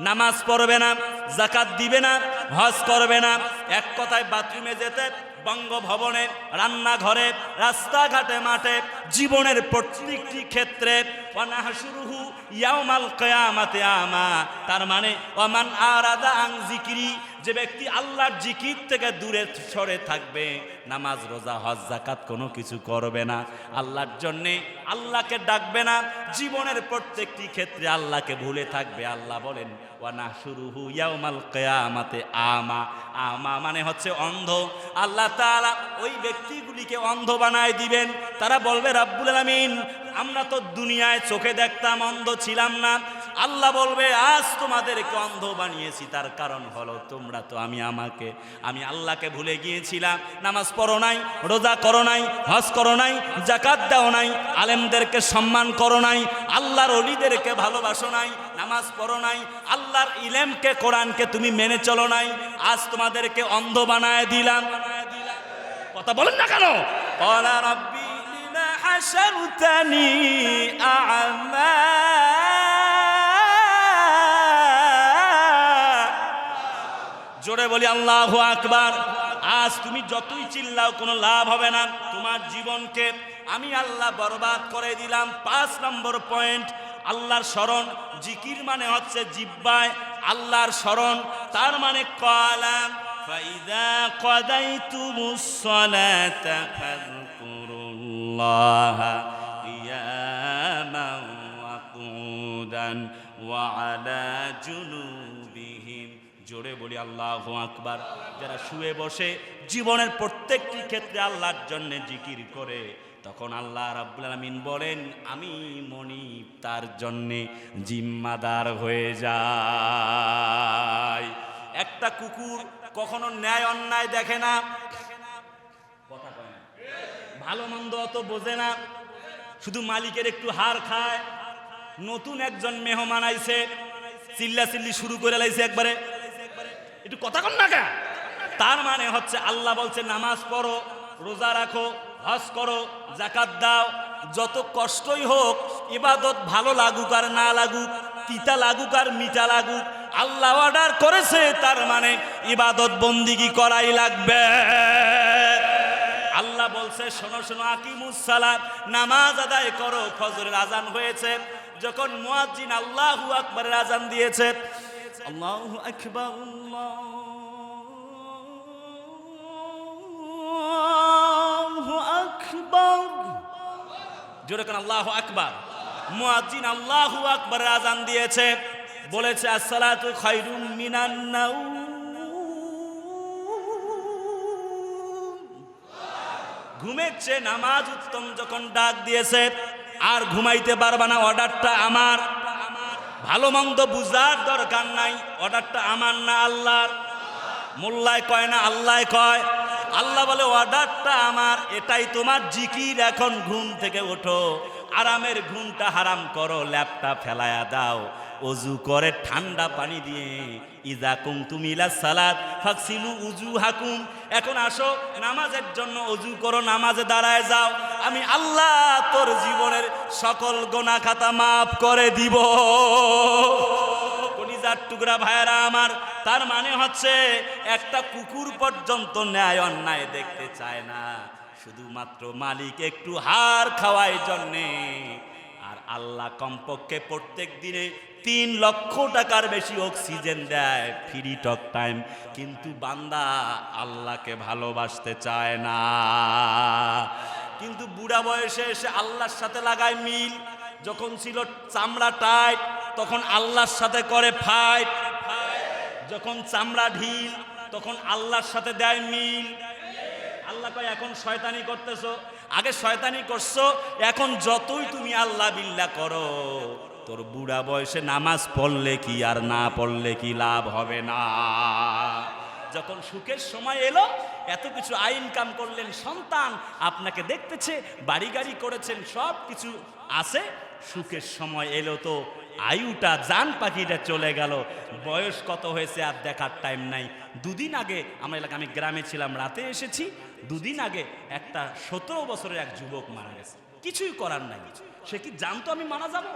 নামাজ পড়বে না, যাকাত দিবে না, হজ করবে না, এক কথায় বাথরুমে যেতে, বঙ্গভবনে, রান্নাঘরে, রাস্তাঘাটে, মাঠে, জীবনের প্রত্যেকটি ক্ষেত্রে ওয়ানাহশুরুহু ইয়াউমাল কিয়ামাতি আমা, তার মানে ওয়ামান আরাদা আন যিকরি, যে ব্যক্তি আল্লাহর জিকির থেকে দূরে সরে থাকবে, নামাজ রোজা হজ যাকাত কোনো কিছু করবে না, আল্লাহর জন্যে আল্লাহকে ডাকবে না, জীবনের প্রত্যেকটি ক্ষেত্রে আল্লাহকে ভুলে থাকবে। আল্লাহ বলেন ওয়ানাহশুরুহু ইয়াউমাল কিয়ামাতি আমা, আমা মানে হচ্ছে অন্ধ। আল্লাহ তাআলা ওই ব্যক্তিগুলিকে অন্ধ বানায় দিবেন। তারা বলবে রাব্বুল আলামিন আমরা তো দুনিয়ায় চোখে দেখতাম, অন্ধ ছিলাম না। আল্লাহ বলবে আজ তোমাদেরকে অন্ধ বানিয়েছি, তার কারণ হলো তোমরা তো আমি আল্লাহকে ভুলে গিয়েছিলাম। নামাজ পড়ো নাই, রোজা করো নাই, হজ করো নাই, যাকাত দাও নাই, আলেমদেরকে সম্মান করো নাই, আল্লাহর ওলিদেরকে ভালোবাসো নাই, নামাজ পড়ো নাই, আল্লাহর ইলমকে কোরআনকে তুমি মেনে চলো নাই, আজ তোমাদেরকে অন্ধ বানায় দিলাম। কথা বলেন না কেন? ক্বালা রাব্বি লিমা হাশারতানি আ'মা, জোরে বলি আল্লাহু আকবার। আজ তুমি যতই চিল্লাও কোনো লাভ হবে না, তোমার জীবনকে আমি আল্লাহ বরবাদ করে দিলাম। 5 নম্বর পয়েন্ট, আল্লাহর স্মরণ। জিকির মানে হচ্ছে জিহ্বায় আল্লাহর স্মরণ, তার মানে কালাম ফাইদা কাদাইতুমুস সালাতা ফাযকুরুল্লাহা কিয়ামান ওয়া কুদান ওয়া আলা জুনুবিহিম, জোরে বলি আল্লাহু আকবার। যারা শুয়ে বসে জীবনের প্রত্যেকটি ক্ষেত্রে আল্লাহর জন্য জিকির করে, তখন আল্লাহ রাব্বুল আলামিন বলেন আমি মনিব তার জন্যে জিম্মাদার হয়ে যাই। একটা কুকুর কখনো ন্যায় অন্যায় দেখে না, কথা কয় না, ভালো মন্দ অত বোঝে না, শুধু মালিকের একটু হার খায়। নতুন একজন মেহমান আইছে, চিল্লা চিল্লি শুরু করে লাইছে একবারে, একটু কথা কন না কেন? তার মানে হচ্ছে আল্লাহ বলছে নামাজ পড়ো, রোজা রাখো, হজ করো, যাকাত দাও, যত কষ্টই হোক, ইবাদত ভালো লাগুক আর না লাগুক, তিতা লাগুক আর মিঠা লাগুক, আল্লাহ অর্ডার করেছে, তার মানে ইবাদত বন্দিগি করাই লাগবে। আল্লাহ বলছে শোনো শোনো, আকিমুস সালাত, নামাজ আদায় করো। ফজরের আজান হয়েছে, যখন মুয়াজ্জিন আল্লাহু আকবারের আজান দিয়েছে, আল্লাহু আকবার, আল্লাহু আকবার, জোরে কোন আল্লাহু আকবার। মুয়াজ্জিন আল্লাহু আকবারের আজান দিয়েছে, বলেছে আসসালাতু খায়রুম মিনান নাউম। ঘুমের চেয়ে নামাজ উত্তম যখন ডাক দিয়েছে, আর ঘুমাইতে পারবা না, অর্ডারটা আমার। ভালো মন্দ বুঝার দরকার নাই, অর্ডারটা আমার না আল্লাহর। মোল্লায় কয় না, আল্লাহ কয়। আল্লাহ বলে অর্ডারটা আমার, এটাই তোমার জিকির। এখন ঘুম থেকে ওঠো, আরামের ঘুমটা হারাম করো, ল্যাপটপ ফেলায়া দাও, অজু করে ঠান্ডা পানি দিয়ে ইজা কুমতুম ইলা সালাত ফাগসিলু উজুহাকুম। এখন আসো নামাজের জন্য অজু করো, নামাজে দাঁড়ায় যাও, আমি আল্লাহ তোর জীবনের সকল গোনা খাতা মাফ করে দিব। কলিজার টুকরা ভাইয়েরা আমার, তার মানে হচ্ছে একটা কুকুর পর্যন্ত ন্যায় অন্যায় দেখতে চায় না, শুধুমাত্র মালিক একটু হার খাওয়ায় জন্যে। আর আল্লাহ কমপক্ষে প্রত্যেক দিনে 3 লক্ষ টাকার বেশি অক্সিজেন দেয়, ফ্রি টক টাইম। কিন্তু বান্দা আল্লাহকে ভালোবাসতে চায় না, কিন্তু বুড়া বয়সে এসে আল্লাহর সাথে লাগায় মিল। যখন ছিল চামড়া টাইট, তখন আল্লাহর সাথে করে ফাইট। যখন চামড়া ঢিল, তখন আল্লাহর সাথে দেয় মিল। আল্লাহ কয় এখন শয়তানি করতেছো, আগে শয়তানি করছো, এখন যতই তুমি আল্লাহ বিল্লাহ করো, তোর বুড়া বয়সে নামাজ পড়লে কি আর না পড়লে কি লাভ হবে না। যখন সুখের সময় এলো, এত কিছু ইনকাম করলেন, সন্তান আপনাকে দেখতেছে, বাড়ি গাড়ি করেছেন, সব কিছু আছে, সুখের সময় এলো তো আয়ুটা, জান পাখিটা চলে গেল। বয়স কত হয়েছে আর দেখার টাইম নাই। 2 দিন আগে আমি গ্রামে ছিলাম, রাতে এসেছি, 2 দিন আগে একটা 17 বছরের এক যুবক মারা গেছে। কিছুই করার নাই, সে কি জানতো আমি মারা যাব?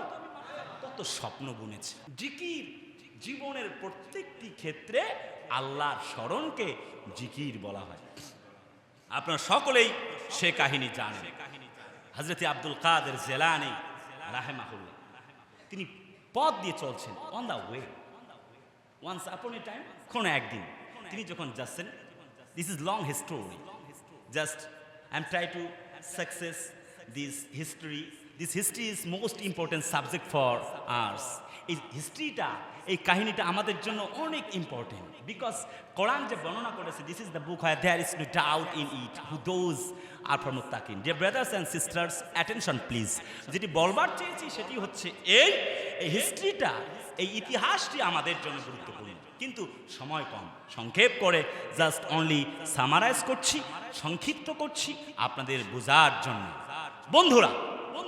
কত স্বপ্ন বুনেছে। জিকির জীবনের প্রত্যেকটি ক্ষেত্রে আল্লাহর স্মরণকে জিকির বলা হয়। আপনারা সকলেই সে কাহিনী জানেন। হযরত আব্দুল কাদের জিলানী রাহিমাহুল্লাহ, তিনি পথ দিয়ে চলছেন, on the way, once upon A time, কোনো একদিন তিনি যখন যাচ্ছেন, this is long history, just I am try to success this history. This history is most important subject for ours. এই হিস্ট্রিটা, এই কাহিনীটা আমাদের জন্য অনেক ইম্পর্টেন্ট, বিকজ কোরআন যে বর্ণনা করেছে, this is the book where there is no doubt in it who those are from মুত্তাকিন। Dear brothers and sisters, attention please. যেটি বলবার চেয়েছি সেটি হচ্ছে এই হিস্ট্রিটা, এই ইতিহাসটি আমাদের জন্য গুরুত্বপূর্ণ, কিন্তু সময় কম, সংক্ষেপ করে জাস্ট অনলি সামারাইজ করছি, সংক্ষিপ্ত করছি আপনাদের বোঝার জন্য। বন্ধুরা,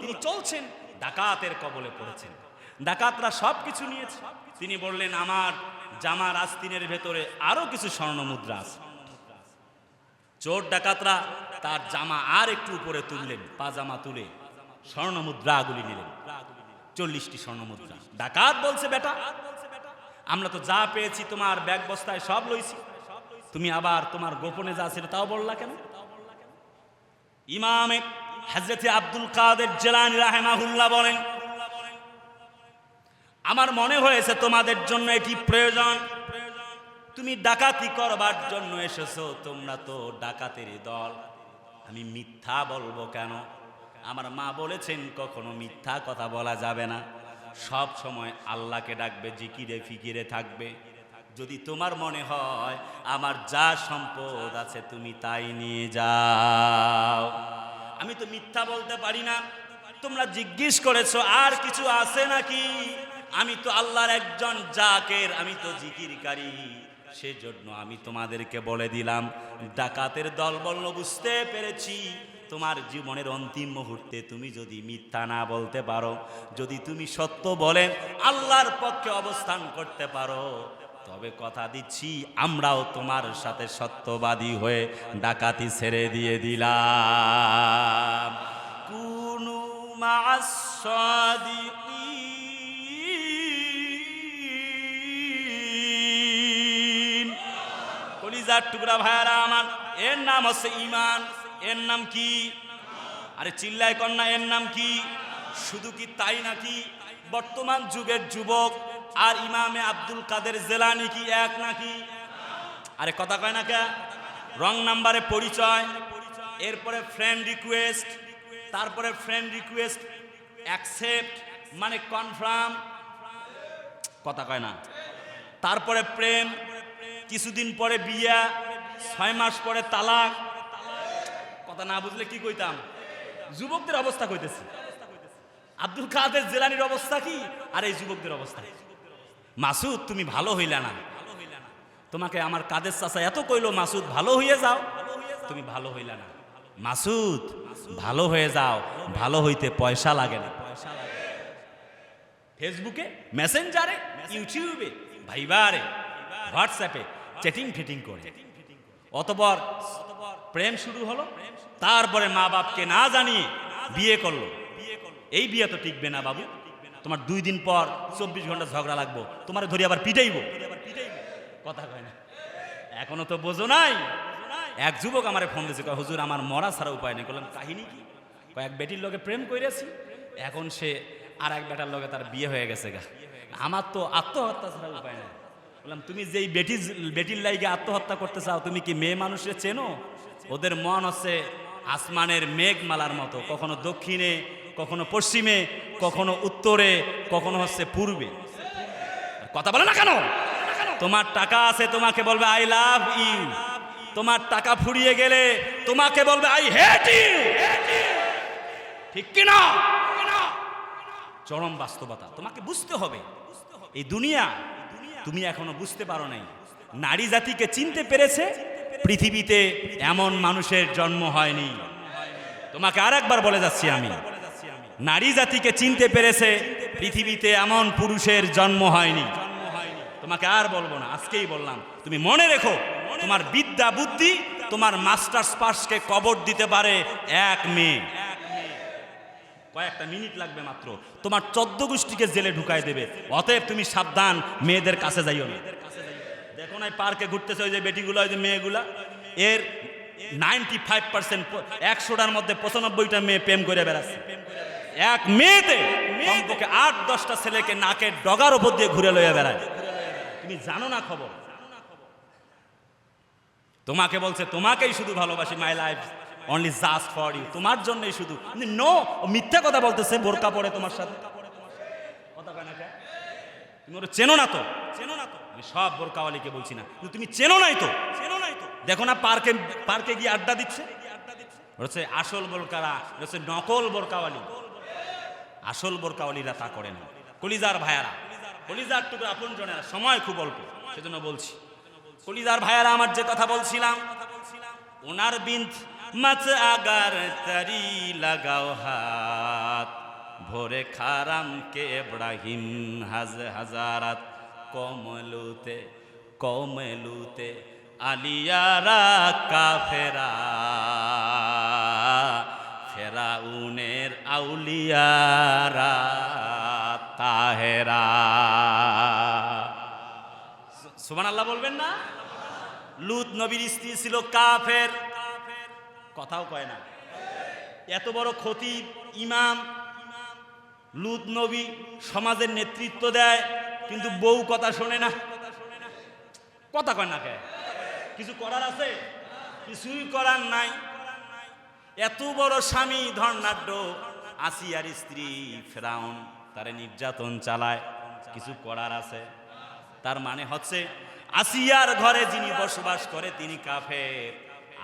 তিনি চলছেন, ডাকাতের কবলে পড়েছেন, ডাকাতরা সব কিছু নিয়েছে। তিনি বললেন আমার জামার আস্তিনের ভেতরে আরো কিছু স্বর্ণ মুদ্রা আছে। চোর ডাকাতরা তার জামা আর একটু উপরে তুললেন, পাজামা তুলে স্বর্ণ মুদ্রাগুলি নিলেন, 40টি স্বর্ণ মুদ্রা। ডাকাত বলছে বেটা, আমরা তো যা পেয়েছি তোমার ব্যাগ বস্তায় সব লইছি, তুমি আবার তোমার গোপনে যা ছিল তাও বললা কেন? ইমামে হযরত আব্দুল কাদের জিলানী রাহিমাহুল্লাহ বলেন, আমার মনে হয়েছে তোমাদের জন্য এটি প্রয়োজন, তুমি ডাকাতি করবার জন্য এসেছো, তোমরা তো ডাকাতেরই দল, আমি মিথ্যা বলবো কেন? আমার মা বলেছেন কখনো মিথ্যা কথা বলা যাবে না, সব সময় আল্লাহকে ডাকবে, জিকিরে ফিকিরে থাকবে। যদি তোমার মনে হয় আমার যা সম্পদ আছে তুমি তাই নিয়ে যাও, আমি তো মিথ্যা বলতে পারি না। তোমরা জিজ্ঞেস করেছো আর কিছু আছে নাকি? আমি তো আল্লাহর একজন জাকের, আমি তো জিকিরকারী, সেজন্য আমি তোমাদেরকে বলে দিলাম। ডাকাতের দল বলল, বুঝতে পেরেছি, তোমার জীবনের অন্তিম মুহূর্তে তুমি যদি মিথ্যা না বলতে পারো, যদি তুমি সত্য বলে আল্লাহর পক্ষে অবস্থান করতে পারো, তবে কথা দিচ্ছি আমরাও তোমার সাথে সত্যবাদী হয়ে ডাকাতি ছেড়ে দিয়ে দিলাম। কুনু মা'আস সাদিকিন। কলিজার টুকরা ভাইয়ারা আমার, এর নাম হচ্ছে ঈমান। এর নাম কি? আরে চিল্লায় কন্যা, এর নাম কি? শুধু কি তাই নাকি বর্তমান যুগের যুবক আর ইমামে আব্দুল কাদের জিলানী কি এক নাকি? আরে কথা কয় না কে? রং নাম্বারে পরিচয়, এরপরে ফ্রেন্ড রিকোয়েস্ট, তারপরে ফ্রেন্ড রিকোয়েস্ট অ্যাকসেপ্ট মানে কনফার্ম, কথা কয় না। তারপরে প্রেম, কিছুদিন পরে বিয়া, 6 মাস পরে তালাক। কথা না বুঝলে কি কইতাম? যুবকদের অবস্থা কইতেছি। আব্দুল কাদের জিলানীর অবস্থা কি আর এই যুবকদের অবস্থা। মাসুদ তুমি ভালো হইলা না, তোমাকে আমার কাদের চাচা এত কইলো মাসুদ ভালো হয়ে যাও, তুমি ভালো হইলা না। মাসুদ ভালো হয়ে যাও, ভালো হইতে পয়সা লাগে না। ফেসবুকে, মেসেঞ্জারে, ইউটিউবে, ভাইবারে, হোয়াটসঅ্যাপে চ্যাটিং ফিটিং করে অতপর প্রেম শুরু হলো। তারপরে মা বাপকে না জানিয়ে বিয়ে করলো। এই বিয়ে তো টিকবে না বাবু, তোমার 2 দিন পর 24 ঘন্টা ঝগড়া লাগবো, তোমার ধরে আবার পিটাইবো। কথা কয় না, এখনো তো বোঝো নাই। এক যুবক আমারে ফোন দিয়েছে, কয় হুজুর আমার মরা ছাড়া উপায় নেই। বললাম কাহিনী কি? কয়েক বেটির লগে প্রেম করেছি, এখন সে আর এক বেটার লগে তার বিয়ে হয়ে গেছে গা, আমার তো আত্মহত্যা ছাড়া উপায় নেই। বললাম তুমি যেই বেটির লাইগে আত্মহত্যা করতে চাও, তুমি কি মেয়ে মানুষের চেনো? ওদের মন হচ্ছে আসমানের মেঘমালার মতো, কখনো দক্ষিণে, কখনো পশ্চিমে, কখনো উত্তরে, কখনো হচ্ছে পূর্বে। কথা বলে না কেন? তোমার টাকা আছে, তোমাকে বলবে আই লাভ ইউ। তোমার টাকা ফুরিয়ে গেলে তোমাকে বলবে আই হেট ইউ। ঠিক কিনা? চরম বাস্তবতা, তোমাকে বুঝতে হবে। এই দুনিয়া তুমি এখনো বুঝতে পারো নাই। নারী জাতিকে চিনতে পেরেছে, পৃথিবীতে এমন মানুষের জন্ম হয়নি। তোমাকে আরেকবার বলে যাচ্ছি আমি, নারী জাতিকে চিনতে পেরেছে, পৃথিবীতে এমন পুরুষের জন্ম হয়নি। তোমাকে আর বলবো না, আজকেই বললাম। তুমি মনে রেখো, তোমার বিদ্যা বুদ্ধি তোমার মাস্টার্স পাসকে কবর দিতে পারে এক মেয়ে। কয়েকটা মিনিট লাগবে মাত্র, তোমার 14 গোষ্ঠীকে জেলে ঢুকাই দেবে। অতএব তুমি সাবধান, মেয়েদের কাছে যাইও না। দেখো না পার্কে ঘুরতেছে ওই যে বেটিগুলো, ওই যে মেয়েগুলা, এর 95% 100টার মধ্যে 95টা মেয়ে প্রেম করে বেড়াচ্ছে। এক মেয়েতে কমপক্ষে 8-10টা ছেলেকে নাকের ডগার উপর দিয়ে ঘুরে লইয়া বেড়ায়। তুমি জানো না খবর? তোমাকে বলছে তোমাকেই শুধু ভালোবাসি, my life only just for you, তোমার জন্যই শুধু। নো, মিথ্যা কথা বলতেছে, বোরকা পরে তোমার সাথে কথা কয় না কেন? তুমি ওরা চেনো না তো, চেনো না তো। আমি সব বোরকাওয়ালিকে বলছি না, কিন্তু তুমি চেনো নাই তো, চেনো নাই তো। দেখো না পার্কে গিয়ে আড্ডা দিচ্ছে, হচ্ছে আসল বোরকারা, হচ্ছে নকল বোরকাওয়ালি। আসল বোরকাওয়ালিরা তা করে না। কলিজার ভাইয়ারা, কলিজার টুকরা আপন জনেরা, সময় খুব অল্প সেজন্য বলছি। কলিজার ভাইয়ারা, আমার যে কথা বলছিলাম, ওনার বিন্ত মাছ আগার তারি লাগাও হাত, ভোরে খারাম কে ইব্রাহিম হাজারাত, কমলুতে কমলুতে আলিয়ারা কাফেরা, ফেরাউনের আউলিয়ারা তাহেরা। সুবহানাল্লাহ বলবেন না? লুত নবীর স্ত্রী ছিল কাফের, কথাও কয় না। এত বড় খতিব, ইমাম, লুত নবী সমাজের নেতৃত্ব দেয়, কিন্তু বউ কথা শোনে না। কথা কয় না কে? কিছু করার আছে? কিছুই করার নাই। এত বড় স্বামী ধর্নাঢ্য, আসিয়ার স্ত্রী ফেরাউন তারে নির্যাতন চালায়, কিছু করার আছে? তার মানে হচ্ছে আসিয়ার ঘরে যিনি বসবাস করে তিনি কাফের,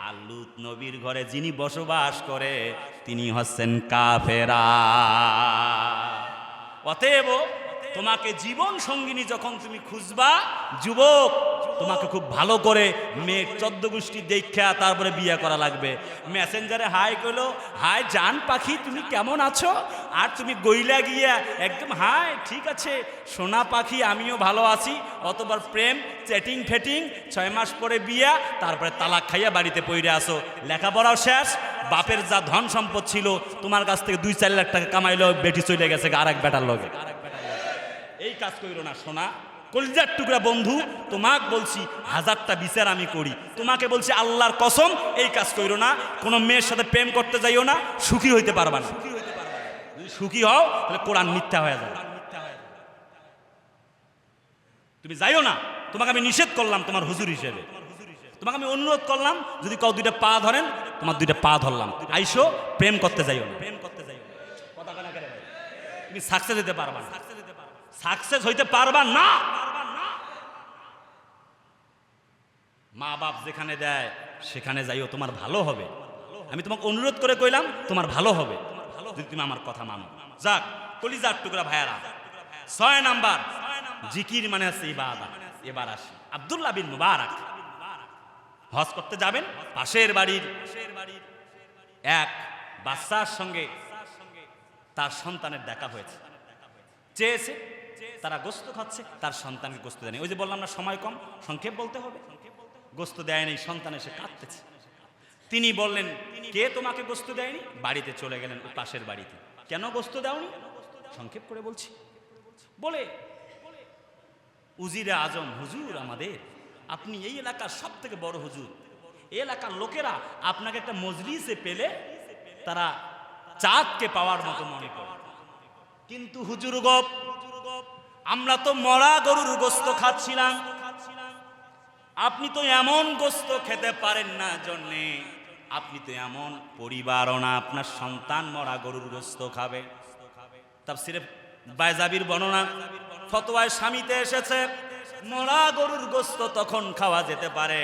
আর লুত নবীর ঘরে যিনি বসবাস করে তিনি হচ্ছেন কাফেরা। অতএব তোমাকে জীবন সঙ্গিনী যখন তুমি খুঁজবা, যুবক, তোমাকে খুব ভালো করে মেয়ে 14 গোষ্ঠী দেখা তারপরে বিয়ে করা লাগবে। মেসেঞ্জারে হাই কইলো, হাই জান পাখি তুমি কেমন আছো, আর তুমি গইলা গিয়া একদম হাই ঠিক আছে সোনা পাখি আমিও ভালো আছি। অতবার প্রেম, চ্যাটিং ফেটিং, 6 মাস পরে বিয়া, তারপরে তালাক খাইয়া বাড়িতে পইরে আসো। লেখাপড়াও শেষ, বাপের যা ধন সম্পদ ছিল তোমার কাছ থেকে 2-4 লাখ টাকা কামাইলো, বেটি চলে গেছে আর এক বেটার লগে। এই কাজ কইরো না সোনা, কলিজার টুকরা বন্ধু, তোমাকে বলছি 1000টা বিচার আমি করি, তোমাকে বলছি আল্লাহর কসম এই কাজ কইরো না। কোনো মেয়ের সাথে প্রেম করতে যাইও না, সুখী হইতে পারবা না। যদি সুখী হও তাহলে কোরআন মিথ্যা হয়ে যাবে। তুমি যাইও না, তোমাকে আমি নিষেধ করলাম তোমার হুজুর হিসেবে, তোমাকে আমি অনুরোধ করলাম, যদি কাউ 2টা পা ধরেন তোমার 2টা পা ধরলাম, আইসো প্রেম করতে যাইও না। প্রেম করতে যাইও, কথা কেন করে তুমি সাকসেস দিতে পারবা না। সাকসেস হইতে পারবা না। মা বাপ যেখানে দেয় সেখানে যাইও, তোমার ভালো হবে। আমি তোমাকে অনুরোধ করে কইলাম তোমার ভালো হবে যদি তুমি আমার কথা মানো। যাক কলিজার টুকরা ভাইয়ারা, 6 নাম্বার জিকির মানে হচ্ছে ইবাদত। এবার আসি আব্দুল্লাহ বিন মুবারক হজ করতে যাবেন, পাশের বাড়ির এক বাচ্চার সঙ্গে তার সন্তানের দেখা হয়েছে। চেয়েছে, তারা গোস্ত খাচ্ছে, তার সন্তানকে গোস্ত দেয়নি। ওই যে বললাম না সময় কম, সংক্ষেপ বলতে হবে। গোস্ত দেয়নি, সন্তান এসে কাঁদতেছে। তিনি বললেন কে তোমাকে গোস্ত দেয়নি? বাড়িতে চলে গেলেন পাশের বাড়িতে। কেন গোস্ত দাওনি? সংক্ষেপ করে বলছি। বলে উজিরে আজম, হুজুর আমাদের, আপনি এই এলাকার সব থেকে বড় হুজুর, এই এলাকার লোকেরা আপনাকে একটা মজলিসে পেলে তারা চাঁদকে পাওয়ার মতো মনে করে, কিন্তু হুজুর গো আমরা তো মরা গরুর গোস্ত খাচ্ছিলাম, আপনি তো এমন গোস্ত খেতে পারেন না, জন্যে আপনি তো এমন পরিবারও না আপনার সন্তান মরা গরুর গোস্ত খাবে। তাফসিরে বাইজাবির বর্ণনা, ফতোয়ায় স্বামীতে এসেছে মরা গরুর গোস্ত তখন খাওয়া যেতে পারে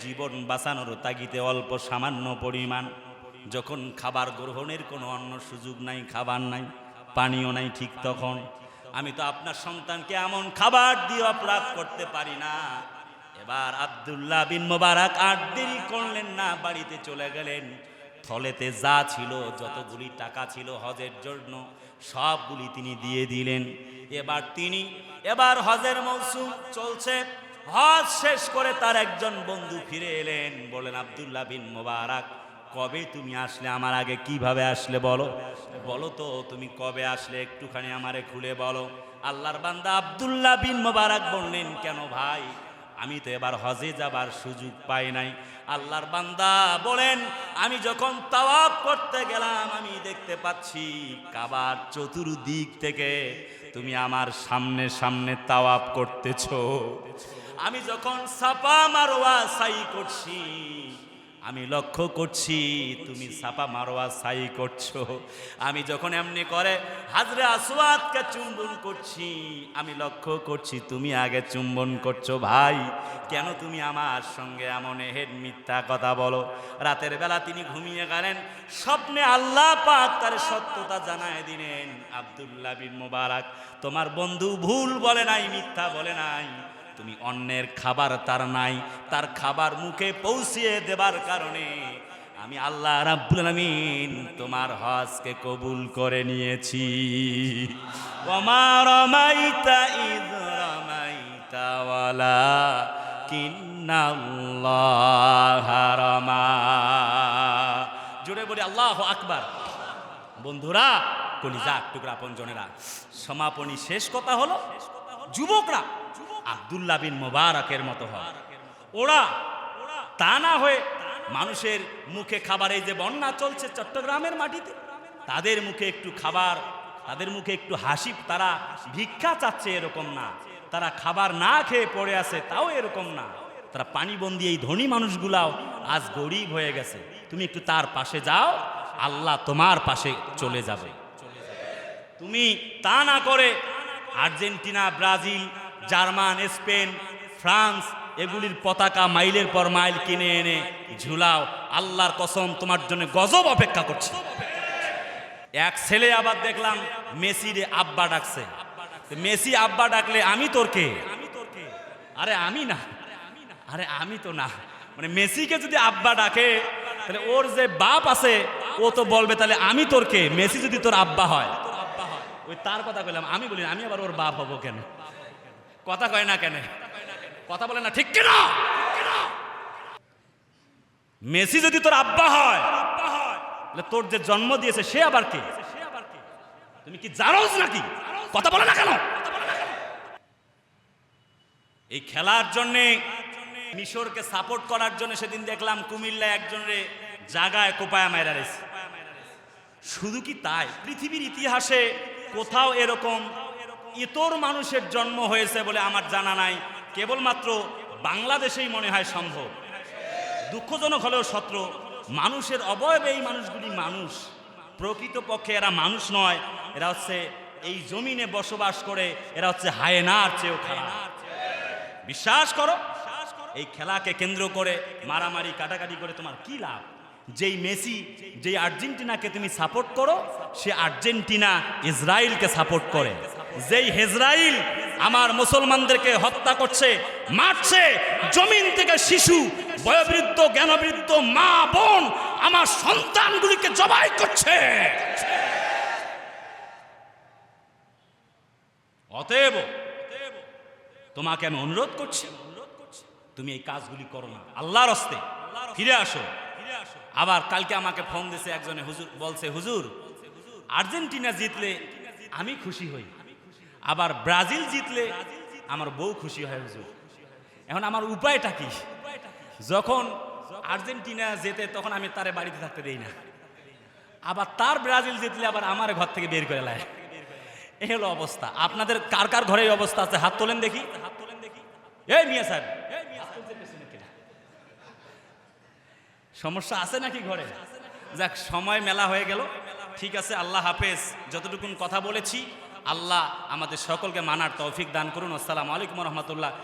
জীবন বাঁচানোর তাগিদে অল্প সামান্য পরিমাণ, যখন খাবার গ্রহণের কোনো অন্য সুযোগ নাই, খাবার নাই, পানীয় নাই, ঠিক তখন। আমি তো আপনার সন্তানকে এমন খাবার দিয়ে অপরাধ করতে পারি না। এবার আব্দুল্লাহ বিন মুবারক আর দেরি করলেন না, বাড়িতে চলে গেলেন। থলেতে যা ছিল, যতগুলি টাকা ছিল হজের জন্য, সবগুলি তিনি দিয়ে দিলেন। এবার হজের মৌসুম চলছে, হজ শেষ করে তার একজন বন্ধু ফিরে এলেন, বলেন আব্দুল্লাহ বিন মুবারক কবে তুমি আসলে? আমার আগে কিভাবে আসলে বলো, বলো তো তুমি কবে আসলে, একটুখানি আমারে খুলে বলো। আল্লাহর বান্দা আব্দুল্লাহ বিন মুবারক বললেন কেন ভাই, আমি তো এবার হজে যাবার সুযোগ পাই নাই। আল্লাহর বান্দা বলেন আমি যখন তাওয়াফ করতে গেলাম আমি দেখতে পাচ্ছি কাবার চতুর্দিক থেকে তুমি আমার সামনে সামনে তাওয়াফ করতেছো। আমি যখন সাফা মারওয়া সাই করছি আমি লক্ষ্য করছি তুমি সাফা মারওয়া সাই করছো। আমি যখন এমনি করে হাজরে আসওয়াদকে চুম্বন করছি আমি লক্ষ্য করছি তুমি আগে চুম্বন করছো। ভাই কেন তুমি আমার সঙ্গে এমন হেড মিথ্যা কথা বলো? রাতের বেলা তিনি ঘুমিয়ে গেলেন, স্বপ্নে আল্লাহ পাক তার সত্যতা জানায় দিলেন, আব্দুল্লাহ বিন মুবারক তোমার বন্ধু ভুল বলে নাই, মিথ্যা বলে নাই, তুমি অন্যের খাবার তার নাই, তার খাবার মুখে পৌঁছিয়ে দেবার কারণে আমি আল্লাহ রাব্বুল আলামিন তোমার হজকে কবুল করে নিয়েছি। ওমা রামাইতা ইয রামাইতা ওয়ালাকিন্নাল্লাহা রামা। জোরে বলি আল্লাহু আকবার। বন্ধুরা, কলিজা টুকরা আপনজনেরা, সমাপনী শেষ কথা হলো যুবকরা আব্দুল্লাহ বিন মুবারকের মতো হয়। ওরা তা না হয়ে মানুষের মুখে খাবার, এই যে বন্যা চলছে চট্টগ্রামের মাটিতে, তাদের মুখে একটু খাবার, তাদের মুখে একটু হাসি, তারা ভিক্ষা চাচ্ছে এরকম না, তারা খাবার না খেয়ে পড়ে আছে তাও এরকম না, তারা পানিবন্দী এই ধনী মানুষগুলাও আজ গরিব হয়ে গেছে। তুমি একটু তার পাশে যাও, আল্লাহ তোমার পাশে চলে যাবে। তুমি তা না করে Argentina, Brazil, German, Spain, France এগুলির পতাকা মাইলের পর মাইল কিনে এনে ঝুলাও, আল্লাহর কসম তোমার জন্য গজব অপেক্ষা করছে। এক ছেলে আবার দেখলাম মেসির আব্বা ডাকছে। মেসি আব্বা ডাকলে আমি তোর কে? আরে আমি না, আরে আমি তো না। মানে মেসিকে যদি আব্বা ডাকে তাহলে ওর যে বাপ আছে ও তো বলবে তাহলে আমি তোর কে? মেসি যদি তোর আব্বা হয়, ওই তার কথা কইলাম, আমি বলি আমি আবার ওর বাপ হবো কেন? কথা কয় না কেন? কথা বলে না, ঠিক কিনা? মেসি যদি তোর আব্বা হয় তাহলে তোর যে জন্ম দিয়েছে সে আবার কে? তুমি কি জানোস নাকি? কথা বলে না কেন? এই খেলার জন্য মিশরকে সাপোর্ট করার জন্য সেদিন দেখলাম কুমিল্লা একজনের জায়গায় কোপায়া মাইরা রেছে। শুধু কি তাই, পৃথিবীর ইতিহাসে কোথাও এরকম ইতর মানুষের জন্ম হয়েছে বলে আমার জানা নাই, কেবলমাত্র বাংলাদেশেই মনে হয় সম্ভব। দুঃখজনক হলেও সত্য, মানুষের অবয়বে এই মানুষগুলি মানুষ, প্রকৃতপক্ষে এরা মানুষ নয়, এরা হচ্ছে এই জমিনে বসবাস করে এরা হচ্ছে হায়েনার চেয়েও খারাপ। বিশ্বাস করো, এই খেলাকে কেন্দ্র করে মারামারি কাটাকাটি করে তোমার কি লাভ? যেই মেসি, যেই আর্জেন্টিনাকে তুমি সাপোর্ট করো, সে আর্জেন্টিনা ইসরায়েলকে সাপোর্ট করে। যেই ইসরায়েল আমার মুসলমানদেরকে হত্যা করছে, মারছে, জমিন থেকে শিশু, বয়োবৃদ্ধ, জ্ঞানবৃদ্ধ, মা বোন, আমার সন্তানগুলিকে জবাই করছে। অতএব তোমাকে আমি অনুরোধ করছি, তুমি এই কাজগুলি করো না, আল্লাহর হস্তে ফিরে আসো। আবার কালকে আমাকে ফোন দিয়েছে একজনে, হুজুর বলছে, হুজুর আর্জেন্টিনা জিতলে আমি খুশি হই, আবার ব্রাজিল জিতলে আমার বউ খুশি হয়। হুজুর এখন আমার উপায়টা কি? যখন আর্জেন্টিনা জেতে তখন আমি তারে বাড়িতে থাকতে দেই না, আবার তার ব্রাজিল জিতলে আবার আমার ঘর থেকে বের করে লায়। এই হলো অবস্থা। আপনাদের কার কার ঘরে এই অবস্থা আছে? হাত তোলেন দেখি। এই মিয়া সাহেব, সমস্যা আছে নাকি ঘরে? যাক, সময় মেলা হয়ে গেল, ঠিক আছে, আল্লাহ হাফেজ। যতটুকুন কথা বলেছি আল্লাহ আমাদের সকলকে মানার তৌফিক দান করুন। আসসালামু আলাইকুম রহমতুল্লাহ।